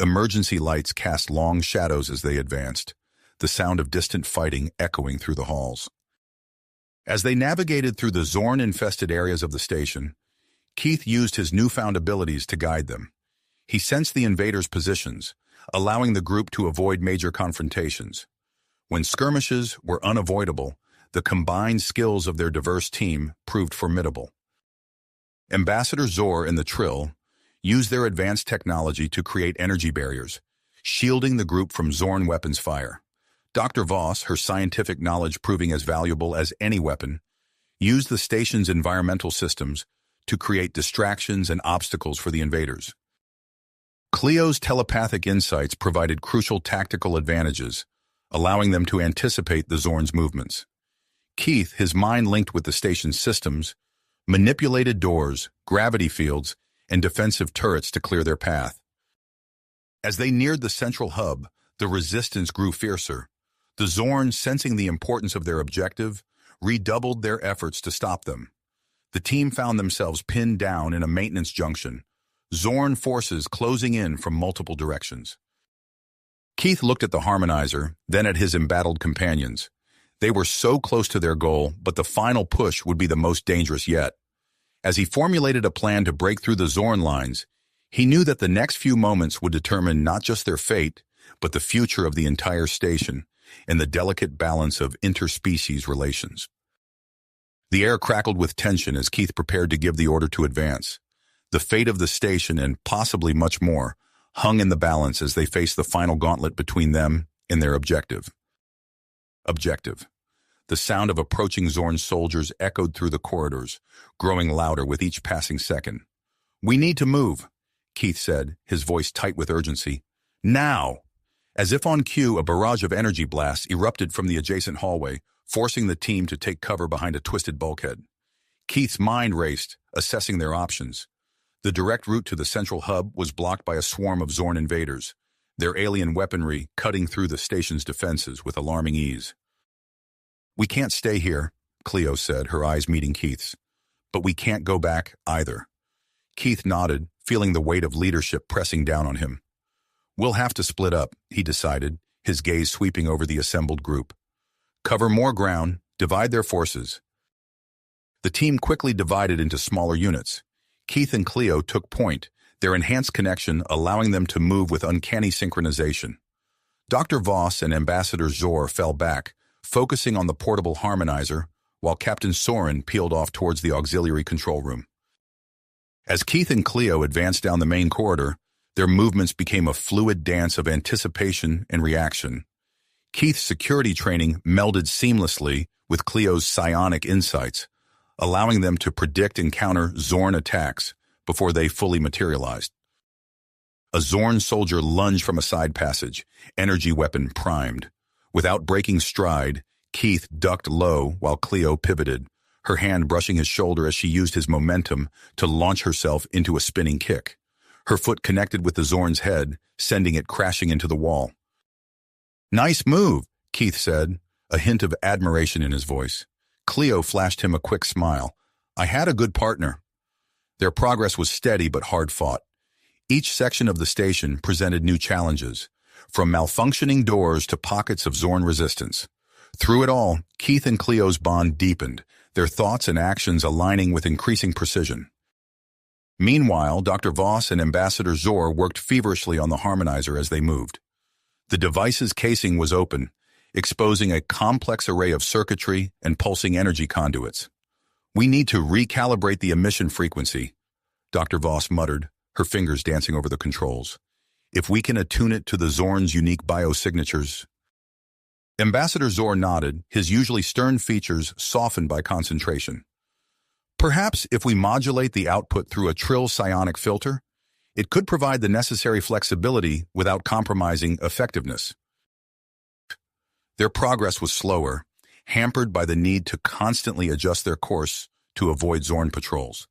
Emergency lights cast long shadows as they advanced, the sound of distant fighting echoing through the halls. As they navigated through the Zorn-infested areas of the station, Keith used his newfound abilities to guide them. He sensed the invaders' positions, allowing the group to avoid major confrontations. When skirmishes were unavoidable, the combined skills of their diverse team proved formidable. Ambassador Zor and the Trill used their advanced technology to create energy barriers, shielding the group from Zorn weapons fire. Dr. Voss, her scientific knowledge proving as valuable as any weapon, used the station's environmental systems to create distractions and obstacles for the invaders. Cleo's telepathic insights provided crucial tactical advantages, allowing them to anticipate the Zorn's movements. Keith, his mind linked with the station's systems, manipulated doors, gravity fields, and defensive turrets to clear their path. As they neared the central hub, the resistance grew fiercer. The Zorn, sensing the importance of their objective, redoubled their efforts to stop them. The team found themselves pinned down in a maintenance junction, Zorn forces closing in from multiple directions. Keith looked at the harmonizer, then at his embattled companions. They were so close to their goal, but the final push would be the most dangerous yet. As he formulated a plan to break through the Zorn lines, he knew that the next few moments would determine not just their fate, but the future of the entire station and the delicate balance of interspecies relations. The air crackled with tension as Keith prepared to give the order to advance. The fate of the station, and possibly much more, hung in the balance as they faced the final gauntlet between them and their objective. The sound of approaching Zorn soldiers echoed through the corridors, growing louder with each passing second. "We need to move," Keith said, his voice tight with urgency. "Now!" As if on cue, a barrage of energy blasts erupted from the adjacent hallway, forcing the team to take cover behind a twisted bulkhead. Keith's mind raced, assessing their options. The direct route to the central hub was blocked by a swarm of Zorn invaders, their alien weaponry cutting through the station's defenses with alarming ease. "We can't stay here," Cleo said, her eyes meeting Keith's. "But we can't go back either." Keith nodded, feeling the weight of leadership pressing down on him. "We'll have to split up," he decided, his gaze sweeping over the assembled group. "Cover more ground, divide their forces." The team quickly divided into smaller units. Keith and Cleo took point, their enhanced connection allowing them to move with uncanny synchronization. Dr. Voss and Ambassador Zor fell back, focusing on the portable harmonizer, while Captain Soren peeled off towards the auxiliary control room. As Keith and Cleo advanced down the main corridor, their movements became a fluid dance of anticipation and reaction. Keith's security training melded seamlessly with Cleo's psionic insights, allowing them to predict and counter Zorn attacks before they fully materialized. A Zorn soldier lunged from a side passage, energy weapon primed. Without breaking stride, Keith ducked low while Cleo pivoted, her hand brushing his shoulder as she used his momentum to launch herself into a spinning kick. Her foot connected with the Zorn's head, sending it crashing into the wall. "Nice move," Keith said, a hint of admiration in his voice. Cleo flashed him a quick smile. "I had a good partner." Their progress was steady but hard-fought. Each section of the station presented new challenges, from malfunctioning doors to pockets of Zorn resistance. Through it all, Keith and Cleo's bond deepened, their thoughts and actions aligning with increasing precision. Meanwhile, Dr. Voss and Ambassador Zor worked feverishly on the harmonizer as they moved. The device's casing was open, exposing a complex array of circuitry and pulsing energy conduits. "We need to recalibrate the emission frequency," Dr. Voss muttered, her fingers dancing over the controls. "If we can attune it to the Zorn's unique biosignatures." Ambassador Zor nodded, his usually stern features softened by concentration. "Perhaps if we modulate the output through a trill psionic filter, it could provide the necessary flexibility without compromising effectiveness." Their progress was slower, hampered by the need to constantly adjust their course to avoid Zorn patrols.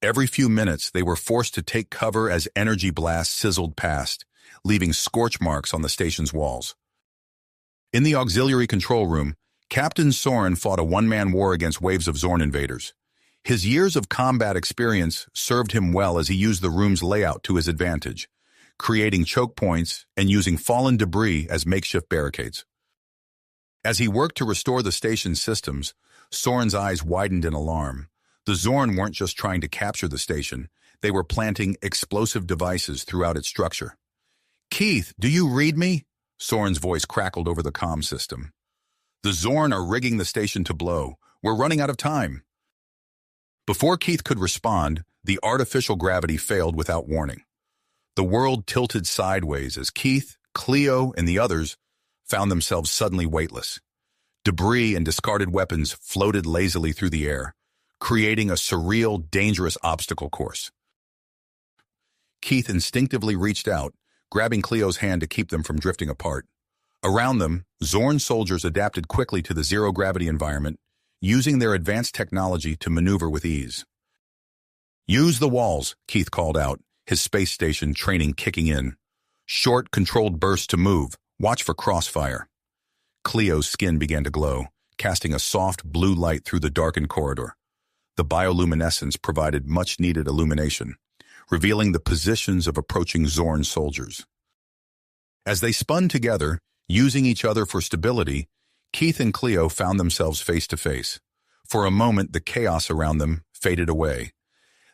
Every few minutes, they were forced to take cover as energy blasts sizzled past, leaving scorch marks on the station's walls. In the auxiliary control room, Captain Soren fought a one-man war against waves of Zorn invaders. His years of combat experience served him well as he used the room's layout to his advantage, creating choke points and using fallen debris as makeshift barricades. As he worked to restore the station's systems, Soren's eyes widened in alarm. The Zorn weren't just trying to capture the station, they were planting explosive devices throughout its structure. "Keith, do you read me?" Soren's voice crackled over the comm system. "The Zorn are rigging the station to blow. We're running out of time." Before Keith could respond, the artificial gravity failed without warning. The world tilted sideways as Keith, Cleo, and the others found themselves suddenly weightless. Debris and discarded weapons floated lazily through the air, creating a surreal, dangerous obstacle course. Keith instinctively reached out, grabbing Cleo's hand to keep them from drifting apart. Around them, Zorn soldiers adapted quickly to the zero-gravity environment, using their advanced technology to maneuver with ease. "Use the walls," Keith called out, his space station training kicking in. "Short, controlled bursts to move. Watch for crossfire." Cleo's skin began to glow, casting a soft blue light through the darkened corridor. The bioluminescence provided much-needed illumination, revealing the positions of approaching Zorn soldiers. As they spun together, using each other for stability, Keith and Cleo found themselves face to face. For a moment, the chaos around them faded away.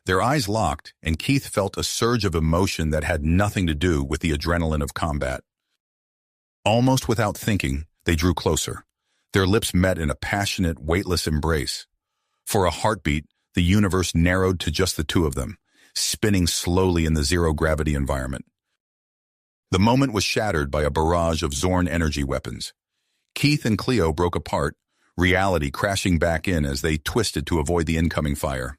Their eyes locked, and Keith felt a surge of emotion that had nothing to do with the adrenaline of combat. Almost without thinking, they drew closer. Their lips met in a passionate, weightless embrace. For a heartbeat, the universe narrowed to just the two of them, spinning slowly in the zero-gravity environment. The moment was shattered by a barrage of Zorn energy weapons. Keith and Cleo broke apart, reality crashing back in as they twisted to avoid the incoming fire.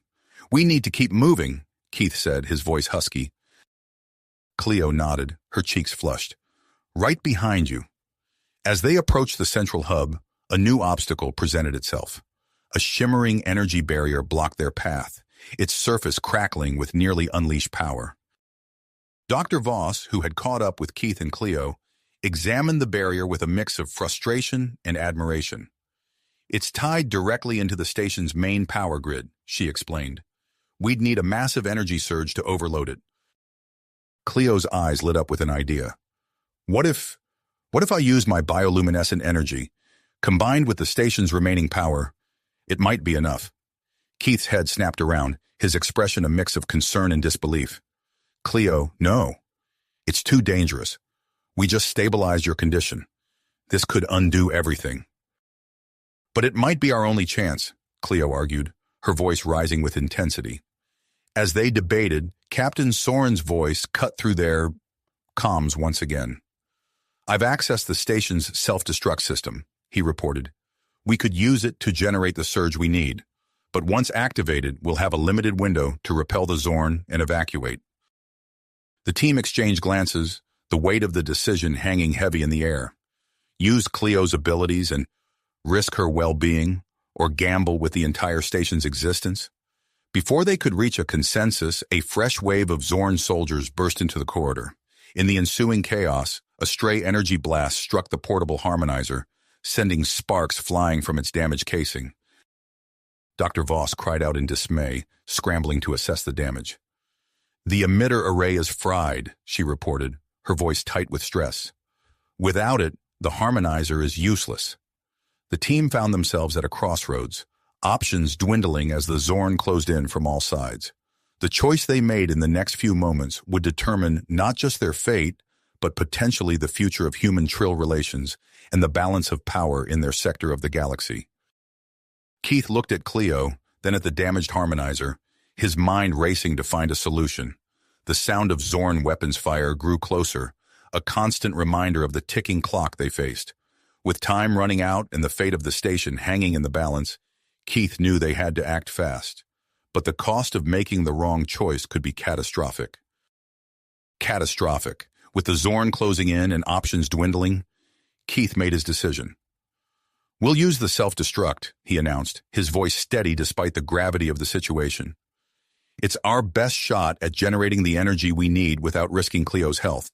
"We need to keep moving," Keith said, his voice husky. Cleo nodded, her cheeks flushed. "Right behind you." As they approached the central hub, a new obstacle presented itself. A shimmering energy barrier blocked their path, its surface crackling with nearly unleashed power. Dr. Voss, who had caught up with Keith and Cleo, examined the barrier with a mix of frustration and admiration. "It's tied directly into the station's main power grid," she explained. "We'd need a massive energy surge to overload it." Cleo's eyes lit up with an idea. What if I used my bioluminescent energy, combined with the station's remaining power? It might be enough." Keith's head snapped around, his expression a mix of concern and disbelief. "Cleo, no. It's too dangerous. We just stabilized your condition. This could undo everything." "But it might be our only chance," Cleo argued, her voice rising with intensity. As they debated, Captain Soren's voice cut through their comms once again. "I've accessed the station's self-destruct system," he reported. "We could use it to generate the surge we need, but once activated, we'll have a limited window to repel the Zorn and evacuate." The team exchanged glances, the weight of the decision hanging heavy in the air. Use Cleo's abilities and risk her well-being, or gamble with the entire station's existence? Before they could reach a consensus, a fresh wave of Zorn soldiers burst into the corridor. In the ensuing chaos, a stray energy blast struck the portable harmonizer, sending sparks flying from its damaged casing. Dr. Voss cried out in dismay, scrambling to assess the damage. The emitter array is fried, she reported, her voice tight with stress. Without it, the harmonizer is useless. The team found themselves at a crossroads, options dwindling as the Zorn closed in from all sides. The choice they made in the next few moments would determine not just their fate, but potentially the future of human-Trill relations and the balance of power in their sector of the galaxy. Keith looked at Cleo, then at the damaged harmonizer, his mind racing to find a solution. The sound of Zorn weapons fire grew closer, a constant reminder of the ticking clock they faced. With time running out and the fate of the station hanging in the balance, Keith knew they had to act fast. But the cost of making the wrong choice could be catastrophic. Catastrophic. With the Zorn closing in and options dwindling, Keith made his decision. "We'll use the self-destruct," he announced, his voice steady despite the gravity of the situation. "It's our best shot at generating the energy we need without risking Cleo's health."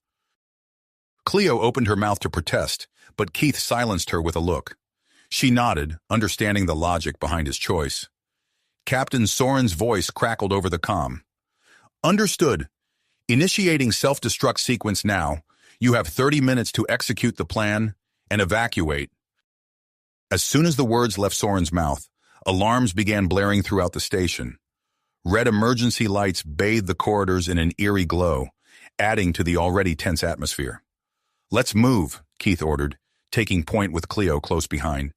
Cleo opened her mouth to protest, but Keith silenced her with a look. She nodded, understanding the logic behind his choice. Captain Soren's voice crackled over the comm. "Understood. Initiating self-destruct sequence now. You have 30 minutes to execute the plan and evacuate." As soon as the words left Soren's mouth, alarms began blaring throughout the station. Red emergency lights bathed the corridors in an eerie glow, adding to the already tense atmosphere. "Let's move," Keith ordered, taking point with Cleo close behind.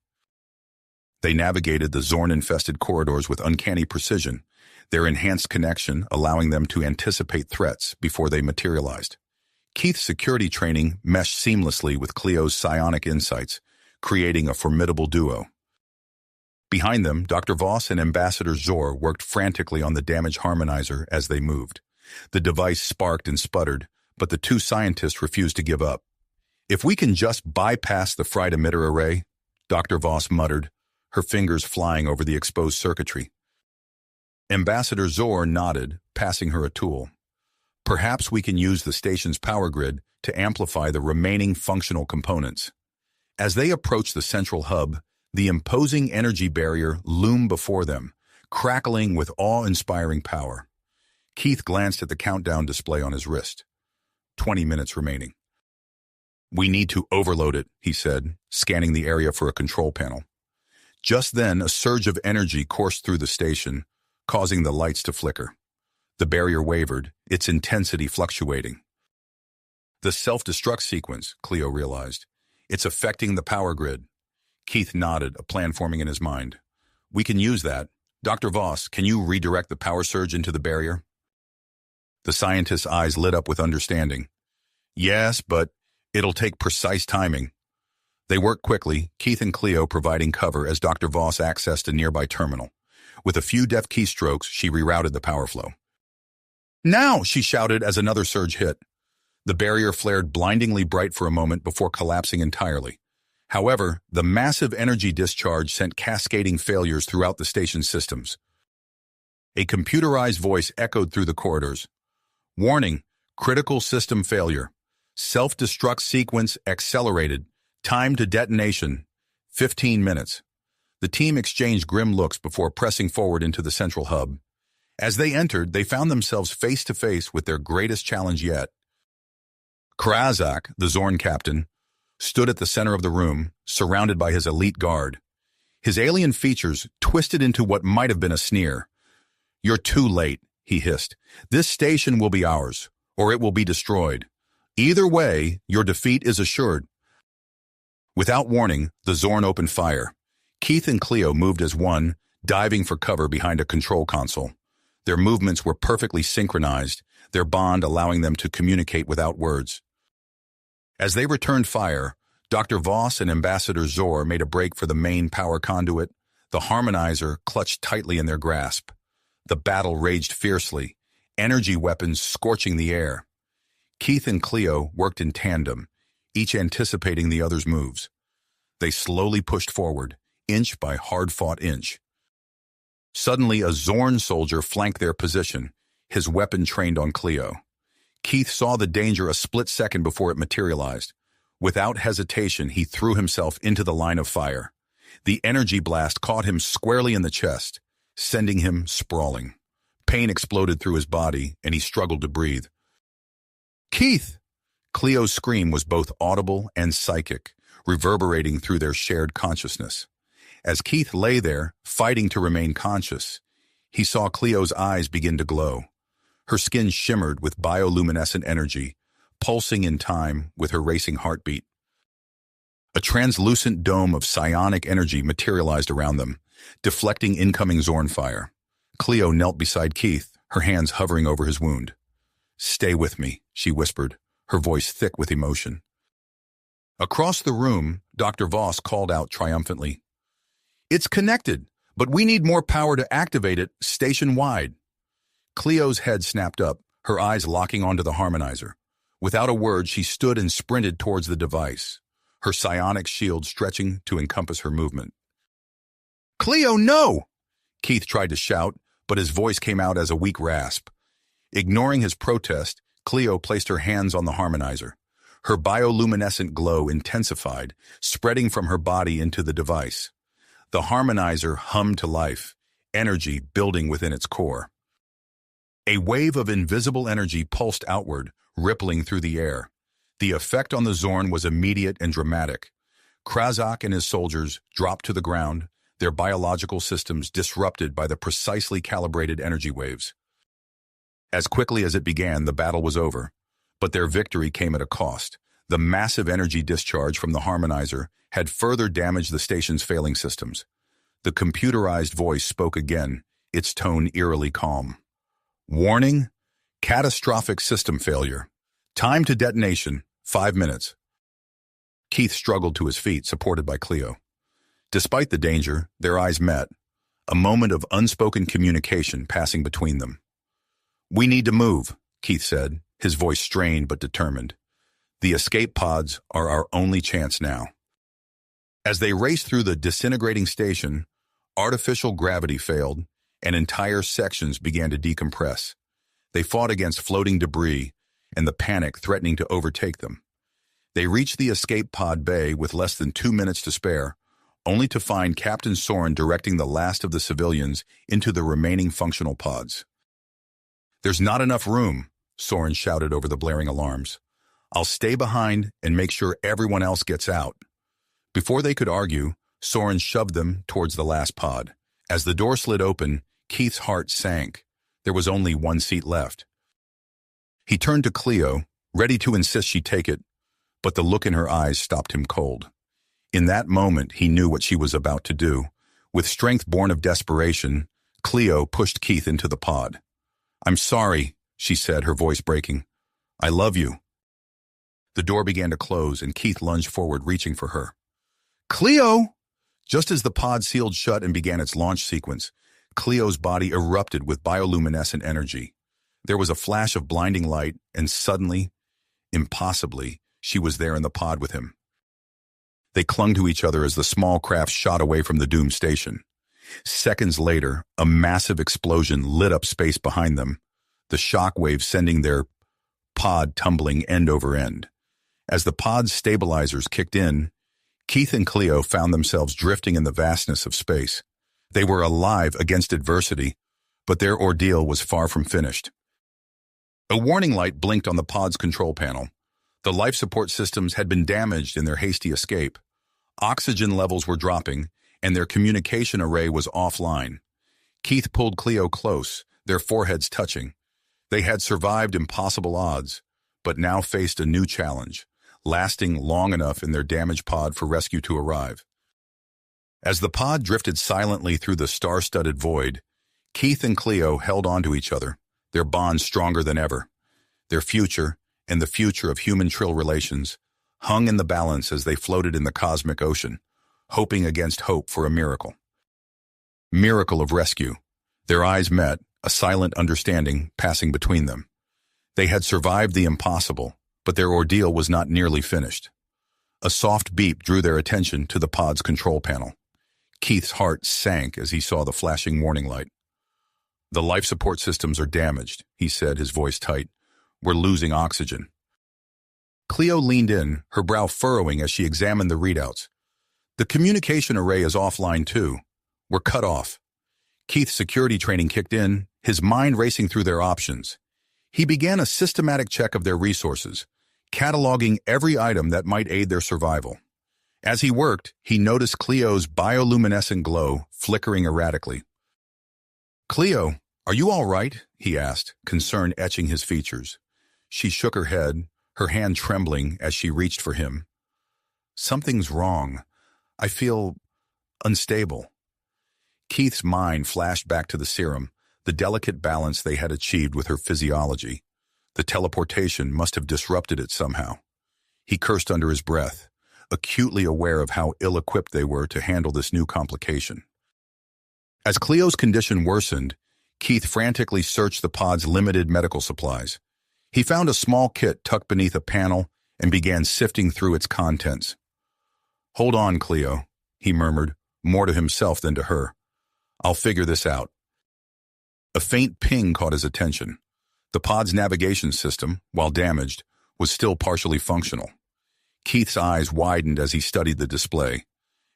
They navigated the Zorn-infested corridors with uncanny precision, their enhanced connection allowing them to anticipate threats before they materialized. Keith's security training meshed seamlessly with Cleo's psionic insights, creating a formidable duo. Behind them, Dr. Voss and Ambassador Zor worked frantically on the damaged harmonizer as they moved. The device sparked and sputtered, but the two scientists refused to give up. "If we can just bypass the fried emitter array," Dr. Voss muttered, her fingers flying over the exposed circuitry. Ambassador Zor nodded, passing her a tool. "Perhaps we can use the station's power grid to amplify the remaining functional components." As they approached the central hub, the imposing energy barrier loomed before them, crackling with awe-inspiring power. Keith glanced at the countdown display on his wrist. 20 minutes remaining. "We need to overload it," he said, scanning the area for a control panel. Just then, a surge of energy coursed through the station, causing the lights to flicker. The barrier wavered, its intensity fluctuating. "The self-destruct sequence," Cleo realized. "It's affecting the power grid." Keith nodded, a plan forming in his mind. "We can use that. Dr. Voss, can you redirect the power surge into the barrier?" The scientist's eyes lit up with understanding. "Yes, but it'll take precise timing." They worked quickly, Keith and Cleo providing cover as Dr. Voss accessed a nearby terminal. With a few deft keystrokes, she rerouted the power flow. "Now!" she shouted as another surge hit. The barrier flared blindingly bright for a moment before collapsing entirely. However, the massive energy discharge sent cascading failures throughout the station's systems. A computerized voice echoed through the corridors. "Warning, critical system failure. Self-destruct sequence accelerated. Time to detonation, 15 minutes. The team exchanged grim looks before pressing forward into the central hub. As they entered, they found themselves face-to-face with their greatest challenge yet. Krazak, the Zorn captain, stood at the center of the room, surrounded by his elite guard. His alien features twisted into what might have been a sneer. "You're too late," he hissed. "This station will be ours, or it will be destroyed. Either way, your defeat is assured." Without warning, the Zorn opened fire. Keith and Cleo moved as one, diving for cover behind a control console. Their movements were perfectly synchronized, their bond allowing them to communicate without words. As they returned fire, Dr. Voss and Ambassador Zor made a break for the main power conduit, the harmonizer clutched tightly in their grasp. The battle raged fiercely, energy weapons scorching the air. Keith and Cleo worked in tandem, each anticipating the other's moves. They slowly pushed forward, inch by hard-fought inch. Suddenly, a Zorn soldier flanked their position, his weapon trained on Cleo. Keith saw the danger a split second before it materialized. Without hesitation, he threw himself into the line of fire. The energy blast caught him squarely in the chest, sending him sprawling. Pain exploded through his body, and he struggled to breathe. "Keith!" Cleo's scream was both audible and psychic, reverberating through their shared consciousness. As Keith lay there, fighting to remain conscious, he saw Cleo's eyes begin to glow. Her skin shimmered with bioluminescent energy, pulsing in time with her racing heartbeat. A translucent dome of psionic energy materialized around them, deflecting incoming Zorn fire. Cleo knelt beside Keith, her hands hovering over his wound. "Stay with me," she whispered, her voice thick with emotion. Across the room, Dr. Voss called out triumphantly, "It's connected, but we need more power to activate it station-wide." Cleo's head snapped up, her eyes locking onto the harmonizer. Without a word, she stood and sprinted towards the device, her psionic shield stretching to encompass her movement. "Cleo, no!" Keith tried to shout, but his voice came out as a weak rasp. Ignoring his protest, Cleo placed her hands on the harmonizer. Her bioluminescent glow intensified, spreading from her body into the device. The harmonizer hummed to life, energy building within its core. A wave of invisible energy pulsed outward, rippling through the air. The effect on the Zorn was immediate and dramatic. Krazak and his soldiers dropped to the ground, their biological systems disrupted by the precisely calibrated energy waves. As quickly as it began, the battle was over, but their victory came at a cost. The massive energy discharge from the harmonizer had further damaged the station's failing systems. The computerized voice spoke again, its tone eerily calm. "Warning, catastrophic system failure. Time to detonation, 5 minutes." Keith struggled to his feet, supported by Cleo. Despite the danger, their eyes met, a moment of unspoken communication passing between them. "We need to move," Keith said, his voice strained but determined. "The escape pods are our only chance now." As they raced through the disintegrating station, artificial gravity failed, and entire sections began to decompress. They fought against floating debris and the panic threatening to overtake them. They reached the escape pod bay with less than 2 minutes to spare, only to find Captain Soren directing the last of the civilians into the remaining functional pods. "There's not enough room," Soren shouted over the blaring alarms. "I'll stay behind and make sure everyone else gets out." Before they could argue, Soren shoved them towards the last pod. As the door slid open, Keith's heart sank. There was only one seat left. He turned to Cleo, ready to insist she take it, but the look in her eyes stopped him cold. In that moment, he knew what she was about to do. With strength born of desperation, Cleo pushed Keith into the pod. "I'm sorry," she said, her voice breaking. "I love you." The door began to close, and Keith lunged forward, reaching for her. "Cleo!" Just as the pod sealed shut and began its launch sequence, Cleo's body erupted with bioluminescent energy. There was a flash of blinding light, and suddenly, impossibly, she was there in the pod with him. They clung to each other as the small craft shot away from the doomed station. Seconds later, a massive explosion lit up space behind them, the shock wave sending their pod tumbling end over end. As the pod's stabilizers kicked in, Keith and Cleo found themselves drifting in the vastness of space. They were alive against adversity, but their ordeal was far from finished. A warning light blinked on the pod's control panel. The life support systems had been damaged in their hasty escape. Oxygen levels were dropping, and their communication array was offline. Keith pulled Cleo close, their foreheads touching. They had survived impossible odds, but now faced a new challenge, lasting long enough in their damaged pod for rescue to arrive. As the pod drifted silently through the star-studded void, Keith and Cleo held on to each other, their bond stronger than ever. Their future, and the future of human-trill relations, hung in the balance as they floated in the cosmic ocean, hoping against hope for a miracle. Miracle of rescue. Their eyes met, a silent understanding passing between them. They had survived the impossible, but their ordeal was not nearly finished. A soft beep drew their attention to the pod's control panel. Keith's heart sank as he saw the flashing warning light. "The life support systems are damaged," he said, his voice tight. "We're losing oxygen." Cleo leaned in, her brow furrowing as she examined the readouts. "The communication array is offline too. We're cut off." Keith's security training kicked in, his mind racing through their options. He began a systematic check of their resources, cataloging every item that might aid their survival. As he worked, he noticed Cleo's bioluminescent glow flickering erratically. "Cleo, are you all right?" he asked, concern etching his features. She shook her head, her hand trembling as she reached for him. "Something's wrong. I feel unstable." Keith's mind flashed back to the serum, the delicate balance they had achieved with her physiology. The teleportation must have disrupted it somehow. He cursed under his breath, acutely aware of how ill-equipped they were to handle this new complication. As Cleo's condition worsened, Keith frantically searched the pod's limited medical supplies. He found a small kit tucked beneath a panel and began sifting through its contents. "Hold on, Cleo," he murmured, more to himself than to her. "I'll figure this out." A faint ping caught his attention. The pod's navigation system, while damaged, was still partially functional. Keith's eyes widened as he studied the display.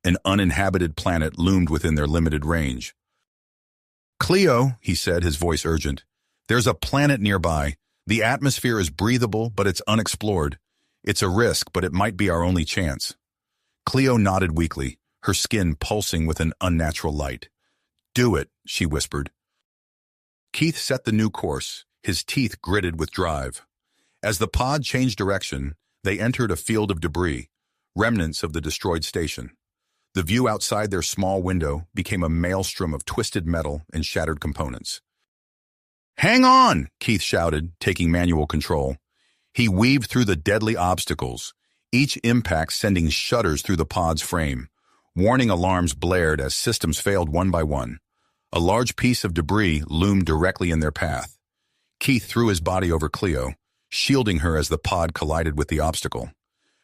An uninhabited planet loomed within their limited range. "Cleo," he said, his voice urgent, "there's a planet nearby. The atmosphere is breathable, but it's unexplored. It's a risk, but it might be our only chance." Cleo nodded weakly, her skin pulsing with an unnatural light. "Do it," she whispered. Keith set the new course, his teeth gritted with drive. As the pod changed direction, they entered a field of debris, remnants of the destroyed station. The view outside their small window became a maelstrom of twisted metal and shattered components. "Hang on!" Keith shouted, taking manual control. He weaved through the deadly obstacles, each impact sending shudders through the pod's frame. Warning alarms blared as systems failed one by one. A large piece of debris loomed directly in their path. Keith threw his body over Cleo, shielding her as the pod collided with the obstacle.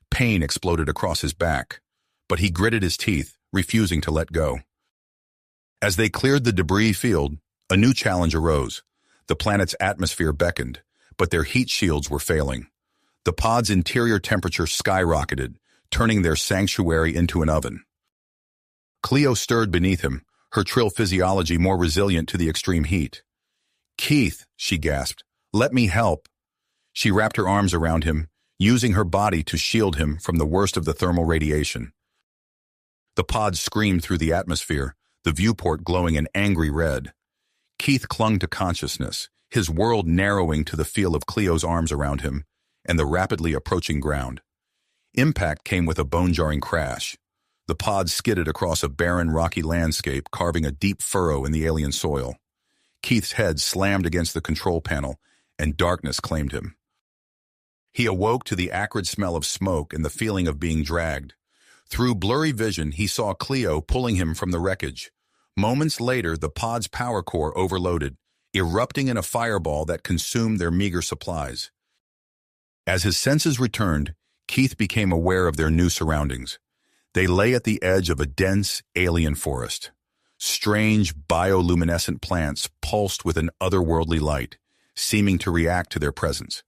Pain exploded across his back, but he gritted his teeth, refusing to let go. As they cleared the debris field, a new challenge arose. The planet's atmosphere beckoned, but their heat shields were failing. The pod's interior temperature skyrocketed, turning their sanctuary into an oven. Cleo stirred beneath him, her trill physiology more resilient to the extreme heat. "Keith," she gasped, "let me help." She wrapped her arms around him, using her body to shield him from the worst of the thermal radiation. The pod screamed through the atmosphere, the viewport glowing an angry red. Keith clung to consciousness, his world narrowing to the feel of Cleo's arms around him and the rapidly approaching ground. Impact came with a bone-jarring crash. The pod skidded across a barren, rocky landscape, carving a deep furrow in the alien soil. Keith's head slammed against the control panel, and darkness claimed him. He awoke to the acrid smell of smoke and the feeling of being dragged. Through blurry vision, he saw Cleo pulling him from the wreckage. Moments later, the pod's power core overloaded, erupting in a fireball that consumed their meager supplies. As his senses returned, Keith became aware of their new surroundings. They lay at the edge of a dense, alien forest. Strange, bioluminescent plants pulsed with an otherworldly light, seeming to react to their presence.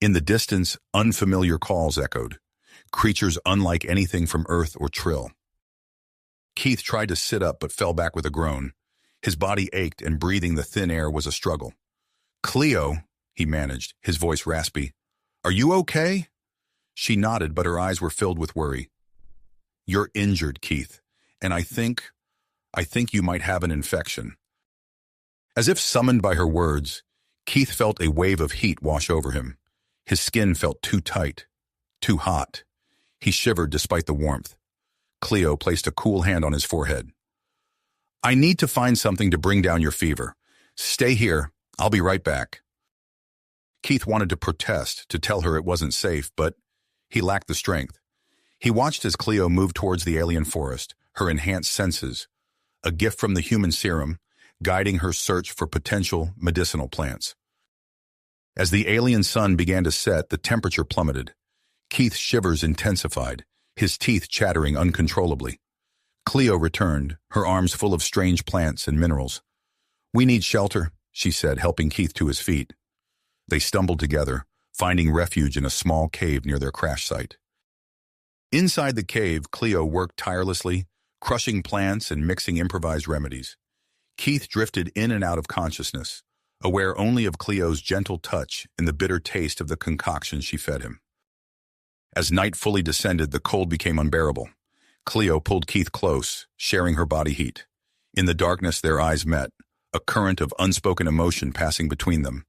In the distance, unfamiliar calls echoed, creatures unlike anything from Earth or Trill. Keith tried to sit up but fell back with a groan. His body ached and breathing the thin air was a struggle. "Cleo," he managed, his voice raspy, "are you okay?" She nodded, but her eyes were filled with worry. "You're injured, Keith, and I think you might have an infection." As if summoned by her words, Keith felt a wave of heat wash over him. His skin felt too tight, too hot. He shivered despite the warmth. Cleo placed a cool hand on his forehead. "I need to find something to bring down your fever. Stay here. I'll be right back." Keith wanted to protest, to tell her it wasn't safe, but he lacked the strength. He watched as Cleo moved towards the alien forest, her enhanced senses, a gift from the human serum, guiding her search for potential medicinal plants. As the alien sun began to set, the temperature plummeted. Keith's shivers intensified, his teeth chattering uncontrollably. Cleo returned, her arms full of strange plants and minerals. "We need shelter," she said, helping Keith to his feet. They stumbled together, finding refuge in a small cave near their crash site. Inside the cave, Cleo worked tirelessly, crushing plants and mixing improvised remedies. Keith drifted in and out of consciousness, aware only of Cleo's gentle touch and the bitter taste of the concoction she fed him. As night fully descended, the cold became unbearable. Cleo pulled Keith close, sharing her body heat. In the darkness, their eyes met, a current of unspoken emotion passing between them.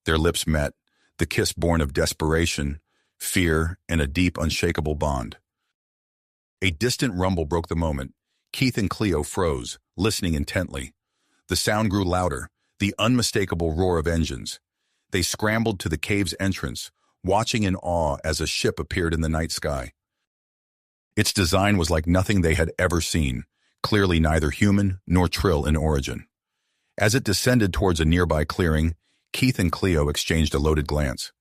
Their lips met, the kiss born of desperation, fear, and a deep, unshakable bond. A distant rumble broke the moment. Keith and Cleo froze, listening intently. The sound grew louder, the unmistakable roar of engines. They scrambled to the cave's entrance, watching in awe as a ship appeared in the night sky. Its design was like nothing they had ever seen, clearly neither human nor Trill in origin. As it descended towards a nearby clearing, Keith and Cleo exchanged a loaded glance.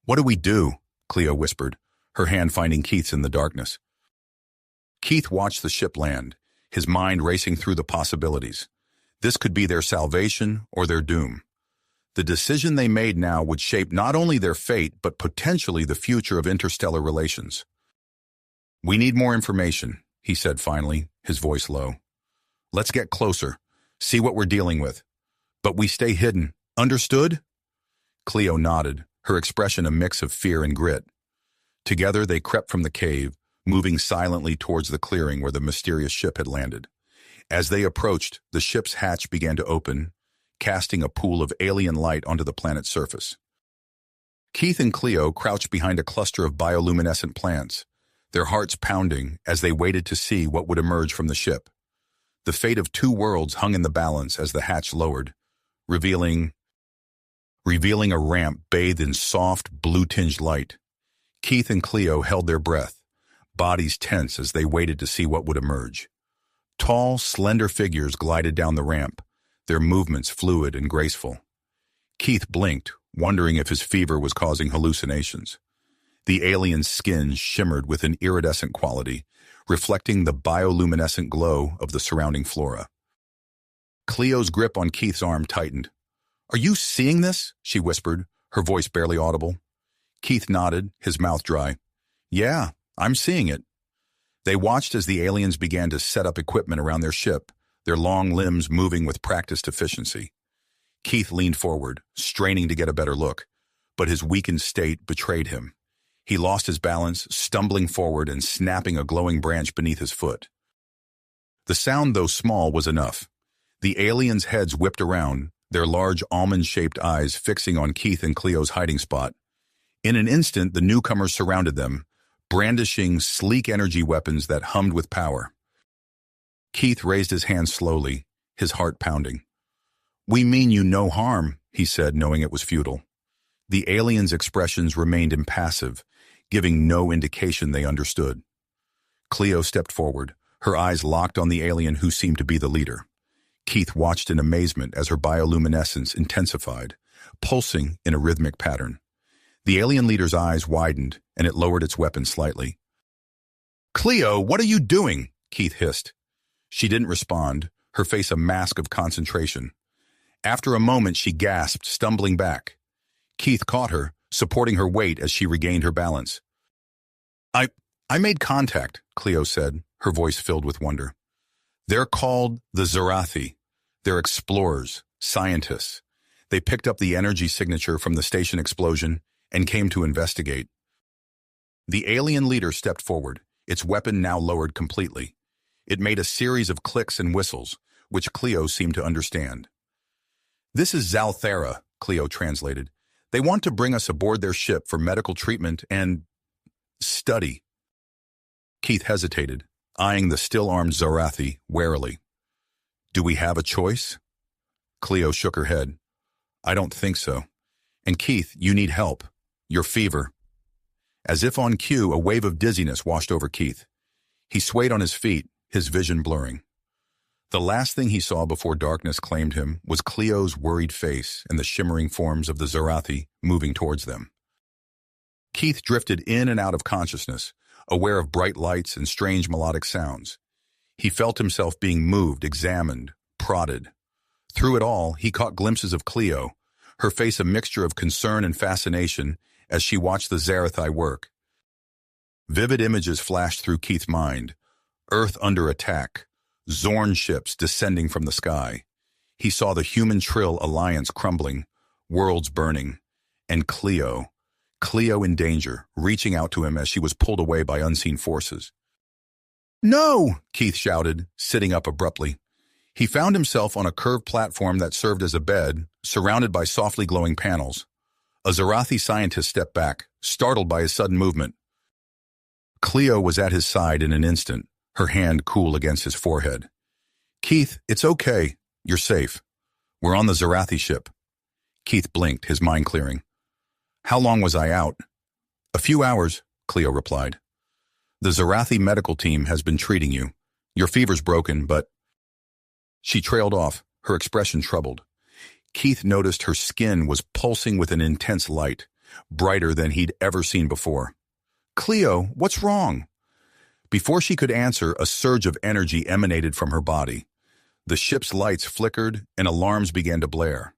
"What do we do?" Cleo whispered, her hand finding Keith's in the darkness. Keith watched the ship land, his mind racing through the possibilities. This could be their salvation or their doom. The decision they made now would shape not only their fate, but potentially the future of interstellar relations. "We need more information," he said finally, his voice low. "Let's get closer, see what we're dealing with. But we stay hidden, understood?" Cleo nodded, her expression a mix of fear and grit. Together they crept from the cave, moving silently towards the clearing where the mysterious ship had landed. As they approached, the ship's hatch began to open, casting a pool of alien light onto the planet's surface. Keith and Cleo crouched behind a cluster of bioluminescent plants, their hearts pounding as they waited to see what would emerge from the ship. The fate of two worlds hung in the balance as the hatch lowered, revealing a ramp bathed in soft, blue-tinged light. Keith and Cleo held their breath, bodies tense as they waited to see what would emerge. Tall, slender figures glided down the ramp, their movements fluid and graceful. Keith blinked, wondering if his fever was causing hallucinations. The alien's skin shimmered with an iridescent quality, reflecting the bioluminescent glow of the surrounding flora. Cleo's grip on Keith's arm tightened. "Are you seeing this?" she whispered, her voice barely audible. Keith nodded, his mouth dry. "Yeah, I'm seeing it." They watched as the aliens began to set up equipment around their ship, their long limbs moving with practiced efficiency. Keith leaned forward, straining to get a better look, but his weakened state betrayed him. He lost his balance, stumbling forward and snapping a glowing branch beneath his foot. The sound, though small, was enough. The aliens' heads whipped around, their large almond-shaped eyes fixing on Keith and Cleo's hiding spot. In an instant, the newcomers surrounded them, brandishing sleek energy weapons that hummed with power. Keith raised his hand slowly, his heart pounding. "We mean you no harm," he said, knowing it was futile. The aliens' expressions remained impassive, giving no indication they understood. Cleo stepped forward, her eyes locked on the alien who seemed to be the leader. Keith watched in amazement as her bioluminescence intensified, pulsing in a rhythmic pattern. The alien leader's eyes widened, and it lowered its weapon slightly. "Cleo, what are you doing?" Keith hissed. She didn't respond, her face a mask of concentration. After a moment, she gasped, stumbling back. Keith caught her, supporting her weight as she regained her balance. I made contact," Cleo said, her voice filled with wonder. "They're called the Zarathi. They're explorers, scientists. They picked up the energy signature from the station explosion and came to investigate." The alien leader stepped forward, its weapon now lowered completely. It made a series of clicks and whistles, which Cleo seemed to understand. "This is Zalthera," Cleo translated. "They want to bring us aboard their ship for medical treatment and study." Keith hesitated, eyeing the still-armed Zarathi warily. "Do we have a choice?" Cleo shook her head. "I don't think so. And Keith, you need help. Your fever." As if on cue, a wave of dizziness washed over Keith. He swayed on his feet, his vision blurring. The last thing he saw before darkness claimed him was Cleo's worried face and the shimmering forms of the Zarathi moving towards them. Keith drifted in and out of consciousness, aware of bright lights and strange melodic sounds. He felt himself being moved, examined, prodded. Through it all, he caught glimpses of Cleo, her face a mixture of concern and fascination as she watched the Zarathi work. Vivid images flashed through Keith's mind. Earth under attack, Zorn ships descending from the sky. He saw the human Trill alliance crumbling, worlds burning, and Cleo in danger, reaching out to him as she was pulled away by unseen forces. "No!" Keith shouted, sitting up abruptly. He found himself on a curved platform that served as a bed, surrounded by softly glowing panels. A Zarathi scientist stepped back, startled by his sudden movement. Cleo was at his side in an instant, her hand cool against his forehead. "Keith, it's okay. You're safe. We're on the Zarathi ship." Keith blinked, his mind clearing. "How long was I out?" "A few hours," Cleo replied. "The Zarathi medical team has been treating you. Your fever's broken, but—" She trailed off, her expression troubled. Keith noticed her skin was pulsing with an intense light, brighter than he'd ever seen before. "Cleo, what's wrong?" Before she could answer, a surge of energy emanated from her body. The ship's lights flickered and alarms began to blare.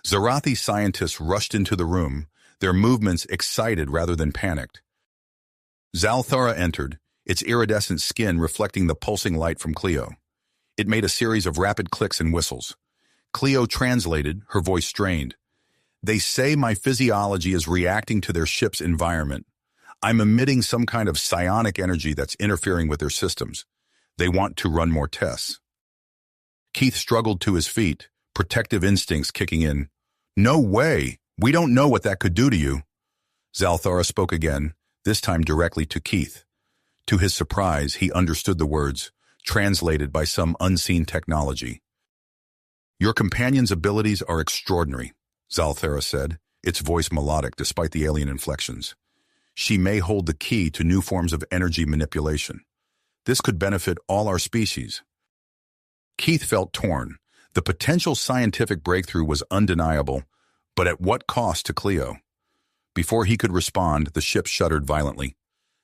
Zarathi scientists rushed into the room, their movements excited rather than panicked. Zalthara entered, its iridescent skin reflecting the pulsing light from Cleo. It made a series of rapid clicks and whistles. Cleo translated, her voice strained. "They say my physiology is reacting to their ship's environment. I'm emitting some kind of psionic energy that's interfering with their systems. They want to run more tests." Keith struggled to his feet, protective instincts kicking in. "No way! We don't know what that could do to you." Zalthara spoke again, this time directly to Keith. To his surprise, he understood the words, translated by some unseen technology. "Your companion's abilities are extraordinary," Zalthara said, its voice melodic despite the alien inflections. "She may hold the key to new forms of energy manipulation. This could benefit all our species." Keith felt torn. The potential scientific breakthrough was undeniable, but at what cost to Cleo? Before he could respond, the ship shuddered violently.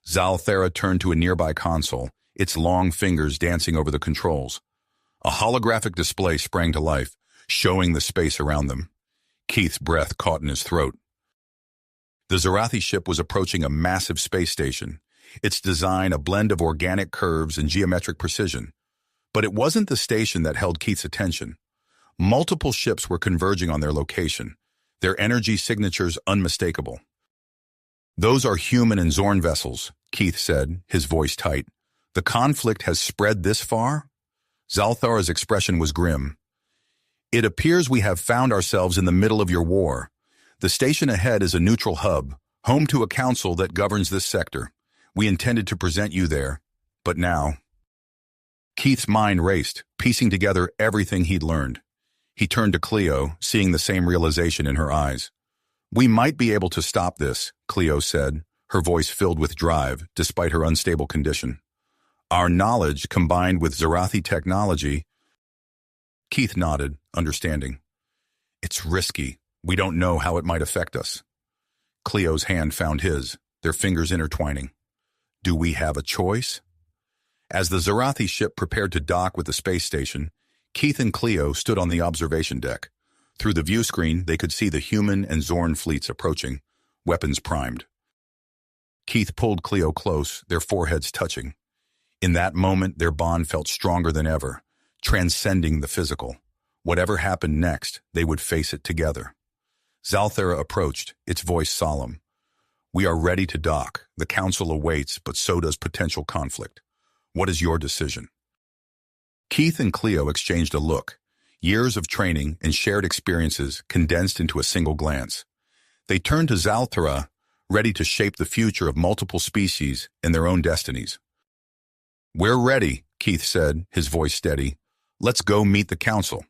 Zalthara turned to a nearby console, its long fingers dancing over the controls. A holographic display sprang to life, showing the space around them. Keith's breath caught in his throat. The Zarathi ship was approaching a massive space station, its design a blend of organic curves and geometric precision. But it wasn't the station that held Keith's attention. Multiple ships were converging on their location, their energy signatures unmistakable. "Those are human and Zorn vessels," Keith said, his voice tight. "The conflict has spread this far?" Zalthara's expression was grim. "It appears we have found ourselves in the middle of your war. The station ahead is a neutral hub, home to a council that governs this sector. We intended to present you there, but now—" Keith's mind raced, piecing together everything he'd learned. He turned to Cleo, seeing the same realization in her eyes. "We might be able to stop this," Cleo said, her voice filled with drive, despite her unstable condition. "Our knowledge, combined with Zarathi technology—" Keith nodded, understanding. "It's risky. We don't know how it might affect us." Cleo's hand found his, their fingers intertwining. "Do we have a choice?" As the Zarathi ship prepared to dock with the space station, Keith and Cleo stood on the observation deck. Through the view screen, they could see the human and Zorn fleets approaching, weapons primed. Keith pulled Cleo close, their foreheads touching. In that moment, their bond felt stronger than ever, transcending the physical. Whatever happened next, they would face it together. Zalthara approached, its voice solemn. "We are ready to dock. The council awaits, but so does potential conflict. What is your decision?" Keith and Cleo exchanged a look, years of training and shared experiences condensed into a single glance. They turned to Zalthara, ready to shape the future of multiple species and their own destinies. "We're ready," Keith said, his voice steady. "Let's go meet the council."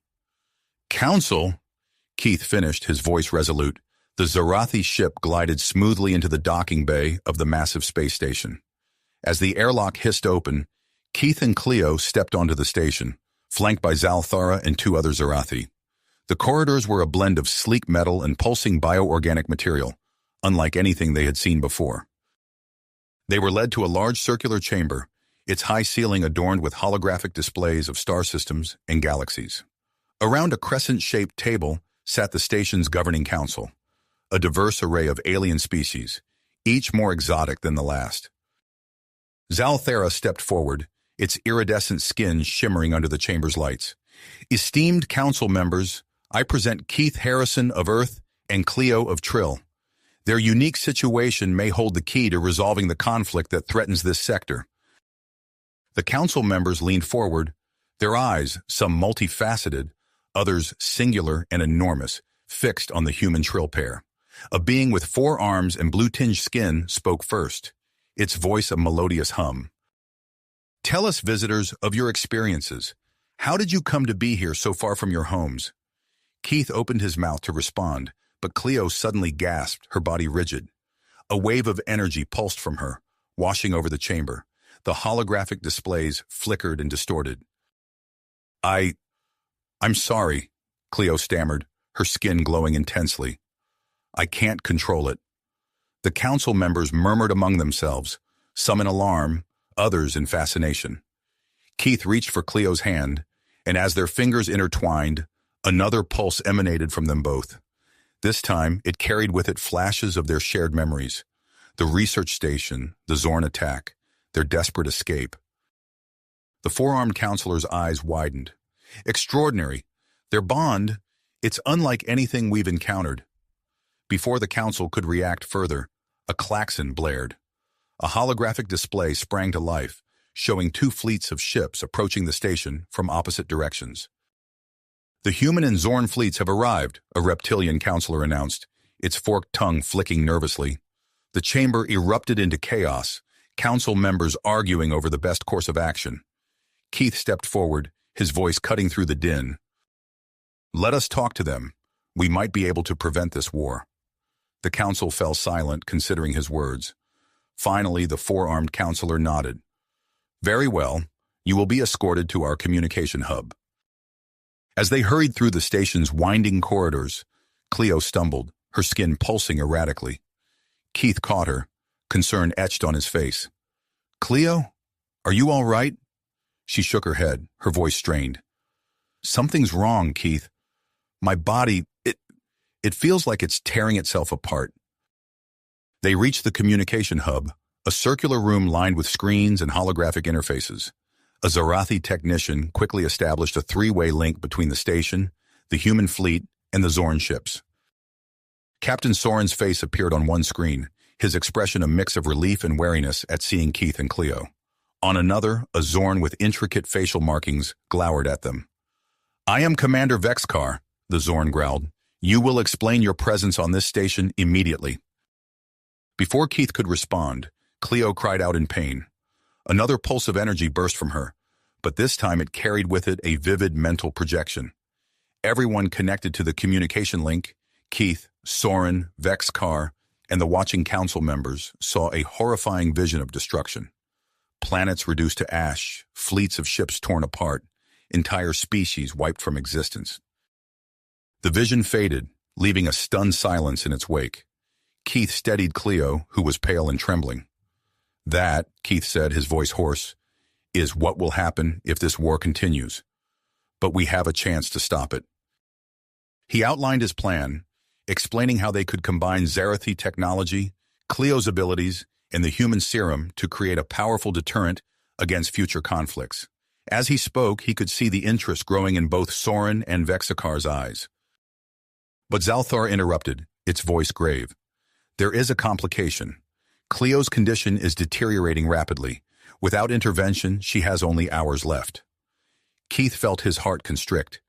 "Council?" Keith finished, his voice resolute. The Zarathi ship glided smoothly into the docking bay of the massive space station. As the airlock hissed open, Keith and Cleo stepped onto the station, flanked by Zalthara and two other Zarathi. The corridors were a blend of sleek metal and pulsing bioorganic material, unlike anything they had seen before. They were led to a large circular chamber, its high ceiling adorned with holographic displays of star systems and galaxies. Around a crescent-shaped table sat the station's governing council, a diverse array of alien species, each more exotic than the last. Zalthara stepped forward, its iridescent skin shimmering under the chamber's lights. Esteemed council members, I present Keith Harrison of Earth and Cleo of Trill. Their unique situation may hold the key to resolving the conflict that threatens this sector. The council members leaned forward, their eyes, some multifaceted, others singular and enormous, fixed on the human Trill pair. A being with 4 arms and blue-tinged skin spoke first, its voice a melodious hum. Tell us, visitors, of your experiences. How did you come to be here so far from your homes? Keith opened his mouth to respond, but Cleo suddenly gasped, her body rigid. A wave of energy pulsed from her, washing over the chamber. The holographic displays flickered and distorted. I'm sorry, Cleo stammered, her skin glowing intensely. I can't control it. The council members murmured among themselves, some in alarm, others in fascination. Keith reached for Cleo's hand, and as their fingers intertwined, another pulse emanated from them both. This time, it carried with it flashes of their shared memories. The research station, the Zorn attack, their desperate escape. The 4-armed counselor's eyes widened. Extraordinary. Their bond, it's unlike anything we've encountered. Before the council could react further, a klaxon blared. A holographic display sprang to life, showing 2 fleets of ships approaching the station from opposite directions. The human and Zorn fleets have arrived, a reptilian counselor announced, its forked tongue flicking nervously. The chamber erupted into chaos, council members arguing over the best course of action. Keith stepped forward, his voice cutting through the din. Let us talk to them. We might be able to prevent this war. The council fell silent, considering his words. Finally, the 4-armed counselor nodded. Very well. You will be escorted to our communication hub. As they hurried through the station's winding corridors, Cleo stumbled, her skin pulsing erratically. Keith caught her, concern etched on his face. Cleo, are you all right? She shook her head, her voice strained. Something's wrong, Keith. My body, it feels like it's tearing itself apart. They reached the communication hub, a circular room lined with screens and holographic interfaces. A Zarathi technician quickly established a 3-way link between the station, the human fleet, and the Zorn ships. Captain Soren's face appeared on one screen, his expression a mix of relief and wariness at seeing Keith and Cleo. On another, a Zorn with intricate facial markings glowered at them. I am Commander Vexkar, the Zorn growled. You will explain your presence on this station immediately. Before Keith could respond, Cleo cried out in pain. Another pulse of energy burst from her, but this time it carried with it a vivid mental projection. Everyone connected to the communication link, Keith, Soren, Vexkar, and the watching council members saw a horrifying vision of destruction. Planets reduced to ash, fleets of ships torn apart, entire species wiped from existence. The vision faded, leaving a stunned silence in its wake. Keith steadied Cleo, who was pale and trembling. That, Keith said, his voice hoarse, is what will happen if this war continues. But we have a chance to stop it. He outlined his plan, explaining how they could combine Zarathi technology, Cleo's abilities, and the human serum to create a powerful deterrent against future conflicts. As he spoke, he could see the interest growing in both Soren and Vexakar's eyes. But Zalthar interrupted, its voice grave. There is a complication. Cleo's condition is deteriorating rapidly. Without intervention, she has only hours left. Keith felt his heart constrict.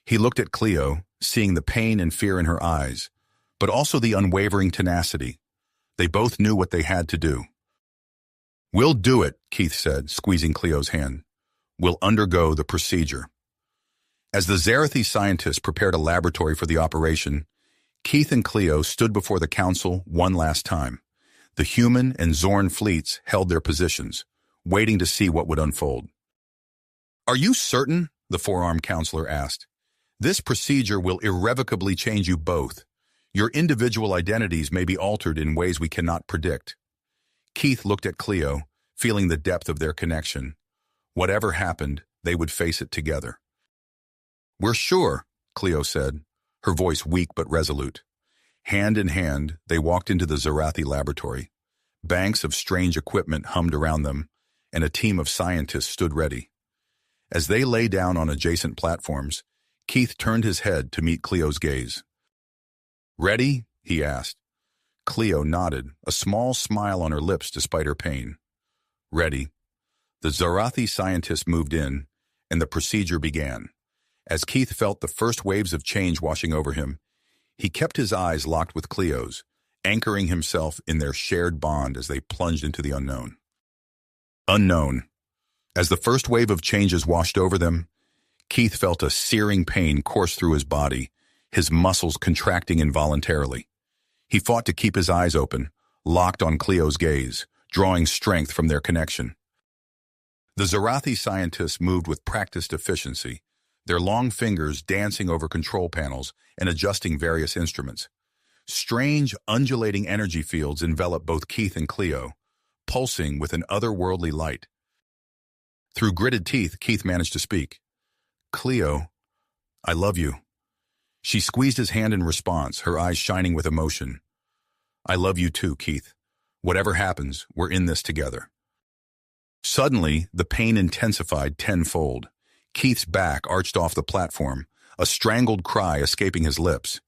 He looked at Cleo, seeing the pain and fear in her eyes, but also the unwavering tenacity. They both knew what they had to do. We'll do it, Keith said, squeezing Cleo's hand. We'll undergo the procedure. As the Zarathi scientists prepared a laboratory for the operation, Keith and Cleo stood before the council one last time. The human and Zorn fleets held their positions, waiting to see what would unfold. Are you certain? The 4-armed counselor asked. This procedure will irrevocably change you both. Your individual identities may be altered in ways we cannot predict. Keith looked at Cleo, feeling the depth of their connection. Whatever happened, they would face it together. We're sure, Cleo said, her voice weak but resolute. Hand in hand, they walked into the Zarathi laboratory. Banks of strange equipment hummed around them, and a team of scientists stood ready. As they lay down on adjacent platforms, Keith turned his head to meet Cleo's gaze. "Ready?" he asked. Cleo nodded, a small smile on her lips despite her pain. "Ready." The Zarathi scientist moved in, and the procedure began. As Keith felt the first waves of change washing over him, he kept his eyes locked with Cleo's, anchoring himself in their shared bond as they plunged into the unknown. Unknown. As the first wave of changes washed over them, Keith felt a searing pain course through his body, his muscles contracting involuntarily. He fought to keep his eyes open, locked on Cleo's gaze, drawing strength from their connection. The Zarathi scientists moved with practiced efficiency, their long fingers dancing over control panels and adjusting various instruments. Strange, undulating energy fields enveloped both Keith and Cleo, pulsing with an otherworldly light. Through gritted teeth, Keith managed to speak. "Cleo, I love you." She squeezed his hand in response, her eyes shining with emotion. "I love you too, Keith. Whatever happens, we're in this together." Suddenly, the pain intensified tenfold. Keith's back arched off the platform, a strangled cry escaping his lips.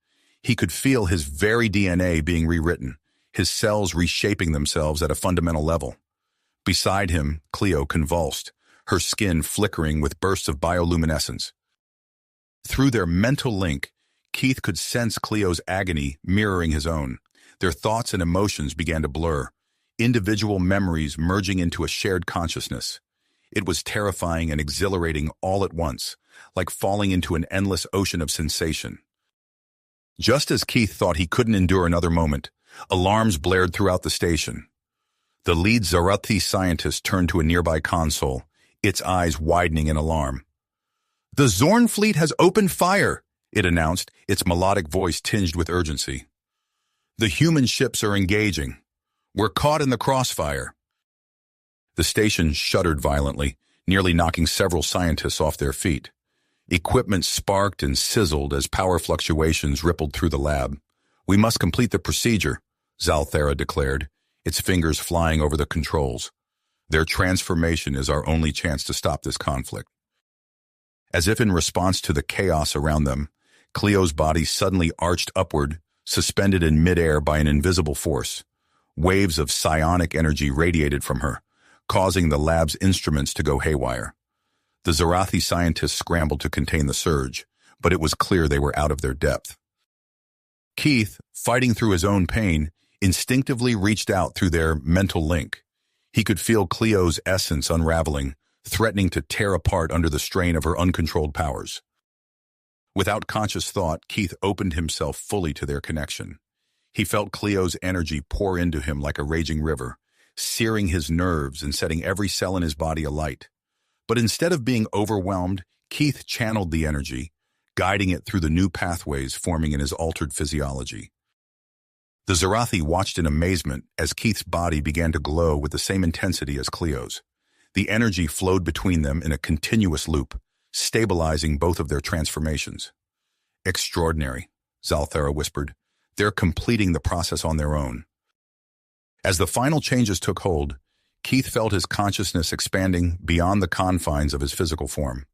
He could feel his very DNA being rewritten, his cells reshaping themselves at a fundamental level. Beside him, Cleo convulsed, her skin flickering with bursts of bioluminescence. Through their mental link, Keith could sense Cleo's agony mirroring his own. Their thoughts and emotions began to blur, individual memories merging into a shared consciousness. It was terrifying and exhilarating all at once, like falling into an endless ocean of sensation. Just as Keith thought he couldn't endure another moment, alarms blared throughout the station. The lead Zarathi scientist turned to a nearby console, its eyes widening in alarm. "The Zorn fleet has opened fire," it announced, its melodic voice tinged with urgency. "The human ships are engaging. We're caught in the crossfire." The station shuddered violently, nearly knocking several scientists off their feet. Equipment sparked and sizzled as power fluctuations rippled through the lab. "We must complete the procedure," Zalthera declared, its fingers flying over the controls. "Their transformation is our only chance to stop this conflict." As if in response to the chaos around them, Cleo's body suddenly arched upward, suspended in midair by an invisible force. Waves of psionic energy radiated from her, causing the lab's instruments to go haywire. The Zarathi scientists scrambled to contain the surge, but it was clear they were out of their depth. Keith, fighting through his own pain, instinctively reached out through their mental link. He could feel Cleo's essence unraveling, threatening to tear apart under the strain of her uncontrolled powers. Without conscious thought, Keith opened himself fully to their connection. He felt Cleo's energy pour into him like a raging river, searing his nerves and setting every cell in his body alight. But instead of being overwhelmed, Keith channeled the energy, guiding it through the new pathways forming in his altered physiology. The Zarathi watched in amazement as Keith's body began to glow with the same intensity as Cleo's. The energy flowed between them in a continuous loop, stabilizing both of their transformations. "Extraordinary," Zalthera whispered. "They're completing the process on their own." As the final changes took hold, Keith felt his consciousness expanding beyond the confines of his physical form.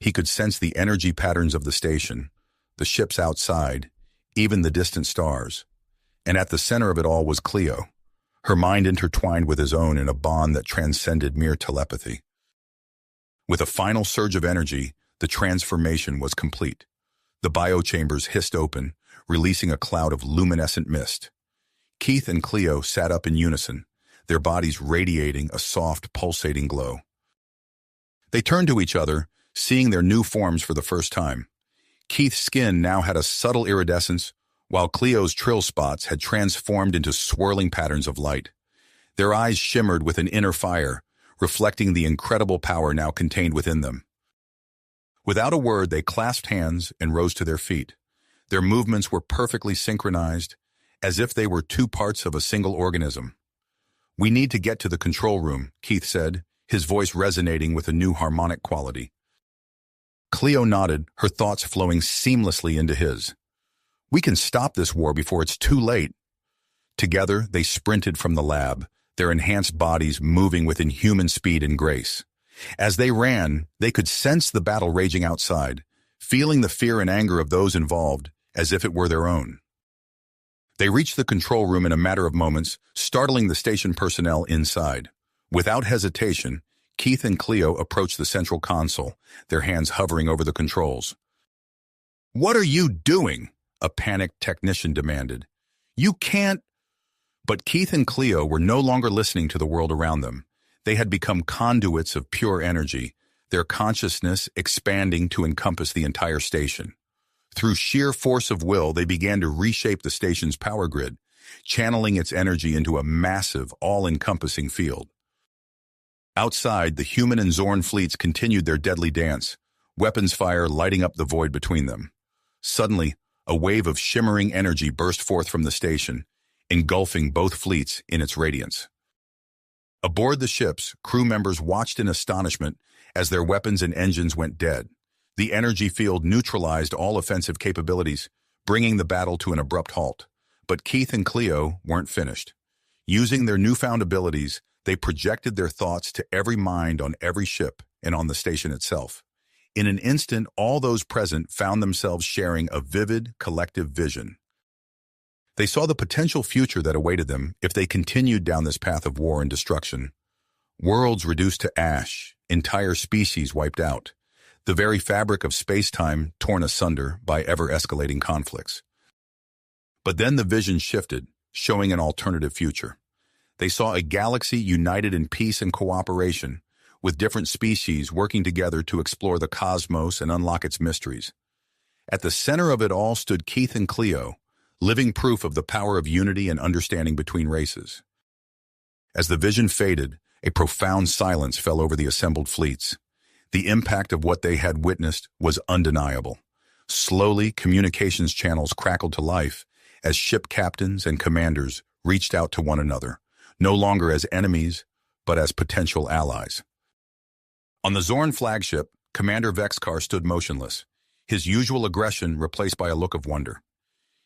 He could sense the energy patterns of the station, the ships outside, even the distant stars. And at the center of it all was Cleo, her mind intertwined with his own in a bond that transcended mere telepathy. With a final surge of energy, the transformation was complete. The biochambers hissed open, releasing a cloud of luminescent mist. Keith and Cleo sat up in unison, their bodies radiating a soft, pulsating glow. They turned to each other, seeing their new forms for the first time. Keith's skin now had a subtle iridescence, while Cleo's trill spots had transformed into swirling patterns of light. Their eyes shimmered with an inner fire, reflecting the incredible power now contained within them. Without a word, they clasped hands and rose to their feet. Their movements were perfectly synchronized, as if they were two parts of a single organism. "We need to get to the control room," Keith said, his voice resonating with a new harmonic quality. Cleo nodded, her thoughts flowing seamlessly into his. "We can stop this war before it's too late." Together, they sprinted from the lab, their enhanced bodies moving with inhuman speed and grace. As they ran, they could sense the battle raging outside, feeling the fear and anger of those involved as if it were their own. They reached the control room in a matter of moments, startling the station personnel inside. Without hesitation, Keith and Cleo approached the central console, their hands hovering over the controls. "What are you doing?" a panicked technician demanded. "You can't—" But Keith and Cleo were no longer listening to the world around them. They had become conduits of pure energy, their consciousness expanding to encompass the entire station. Through sheer force of will, they began to reshape the station's power grid, channeling its energy into a massive, all-encompassing field. Outside, the human and Zorn fleets continued their deadly dance, weapons fire lighting up the void between them. Suddenly, a wave of shimmering energy burst forth from the station, engulfing both fleets in its radiance. Aboard the ships, crew members watched in astonishment as their weapons and engines went dead. The energy field neutralized all offensive capabilities, bringing the battle to an abrupt halt. But Keith and Cleo weren't finished. Using their newfound abilities, they projected their thoughts to every mind on every ship and on the station itself. In an instant, all those present found themselves sharing a vivid, collective vision. They saw the potential future that awaited them if they continued down this path of war and destruction. Worlds reduced to ash, entire species wiped out, the very fabric of space-time torn asunder by ever-escalating conflicts. But then the vision shifted, showing an alternative future. They saw a galaxy united in peace and cooperation, with different species working together to explore the cosmos and unlock its mysteries. At the center of it all stood Keith and Cleo, living proof of the power of unity and understanding between races. As the vision faded, a profound silence fell over the assembled fleets. The impact of what they had witnessed was undeniable. Slowly, communications channels crackled to life as ship captains and commanders reached out to one another, no longer as enemies, but as potential allies. On the Zorn flagship, Commander Vexkar stood motionless, his usual aggression replaced by a look of wonder.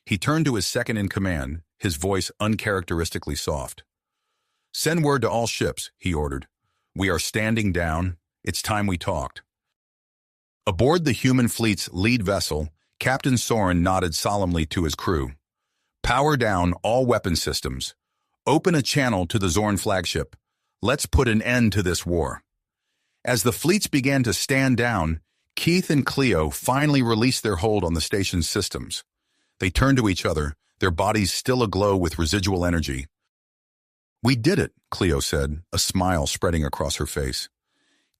He turned to his second-in-command, his voice uncharacteristically soft. "Send word to all ships," he ordered. "We are standing down. It's time we talked." Aboard the human fleet's lead vessel, Captain Soren nodded solemnly to his crew. "Power down all weapon systems. Open a channel to the Zorn flagship. Let's put an end to this war." As the fleets began to stand down, Keith and Cleo finally released their hold on the station's systems. They turned to each other, their bodies still aglow with residual energy. "We did it," Cleo said, a smile spreading across her face.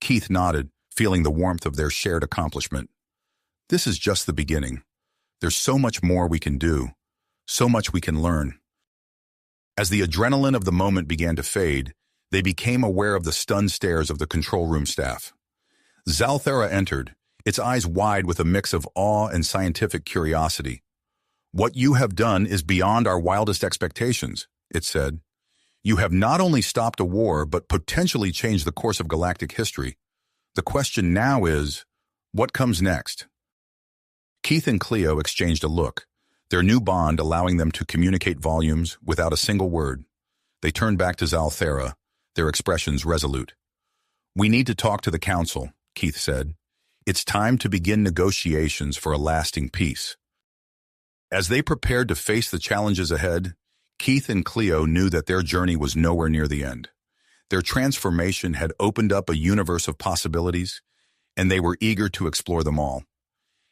Keith nodded, feeling the warmth of their shared accomplishment. "This is just the beginning. There's so much more we can do, so much we can learn." As the adrenaline of the moment began to fade, they became aware of the stunned stares of the control room staff. Zalthera entered, its eyes wide with a mix of awe and scientific curiosity. "What you have done is beyond our wildest expectations," it said. "You have not only stopped a war, but potentially changed the course of galactic history. The question now is, what comes next?" Keith and Cleo exchanged a look, their new bond allowing them to communicate volumes without a single word. They turned back to Zalthera, their expressions resolute. "We need to talk to the Council," Keith said. "It's time to begin negotiations for a lasting peace." As they prepared to face the challenges ahead, Keith and Cleo knew that their journey was nowhere near the end. Their transformation had opened up a universe of possibilities, and they were eager to explore them all.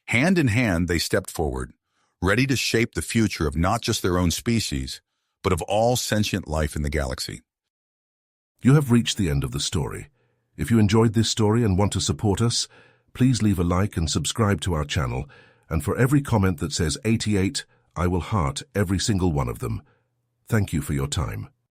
Hand in hand, they stepped forward, ready to shape the future of not just their own species, but of all sentient life in the galaxy. You have reached the end of the story. If you enjoyed this story and want to support us, please leave a like and subscribe to our channel, and for every comment that says 88, I will heart every single one of them. Thank you for your time.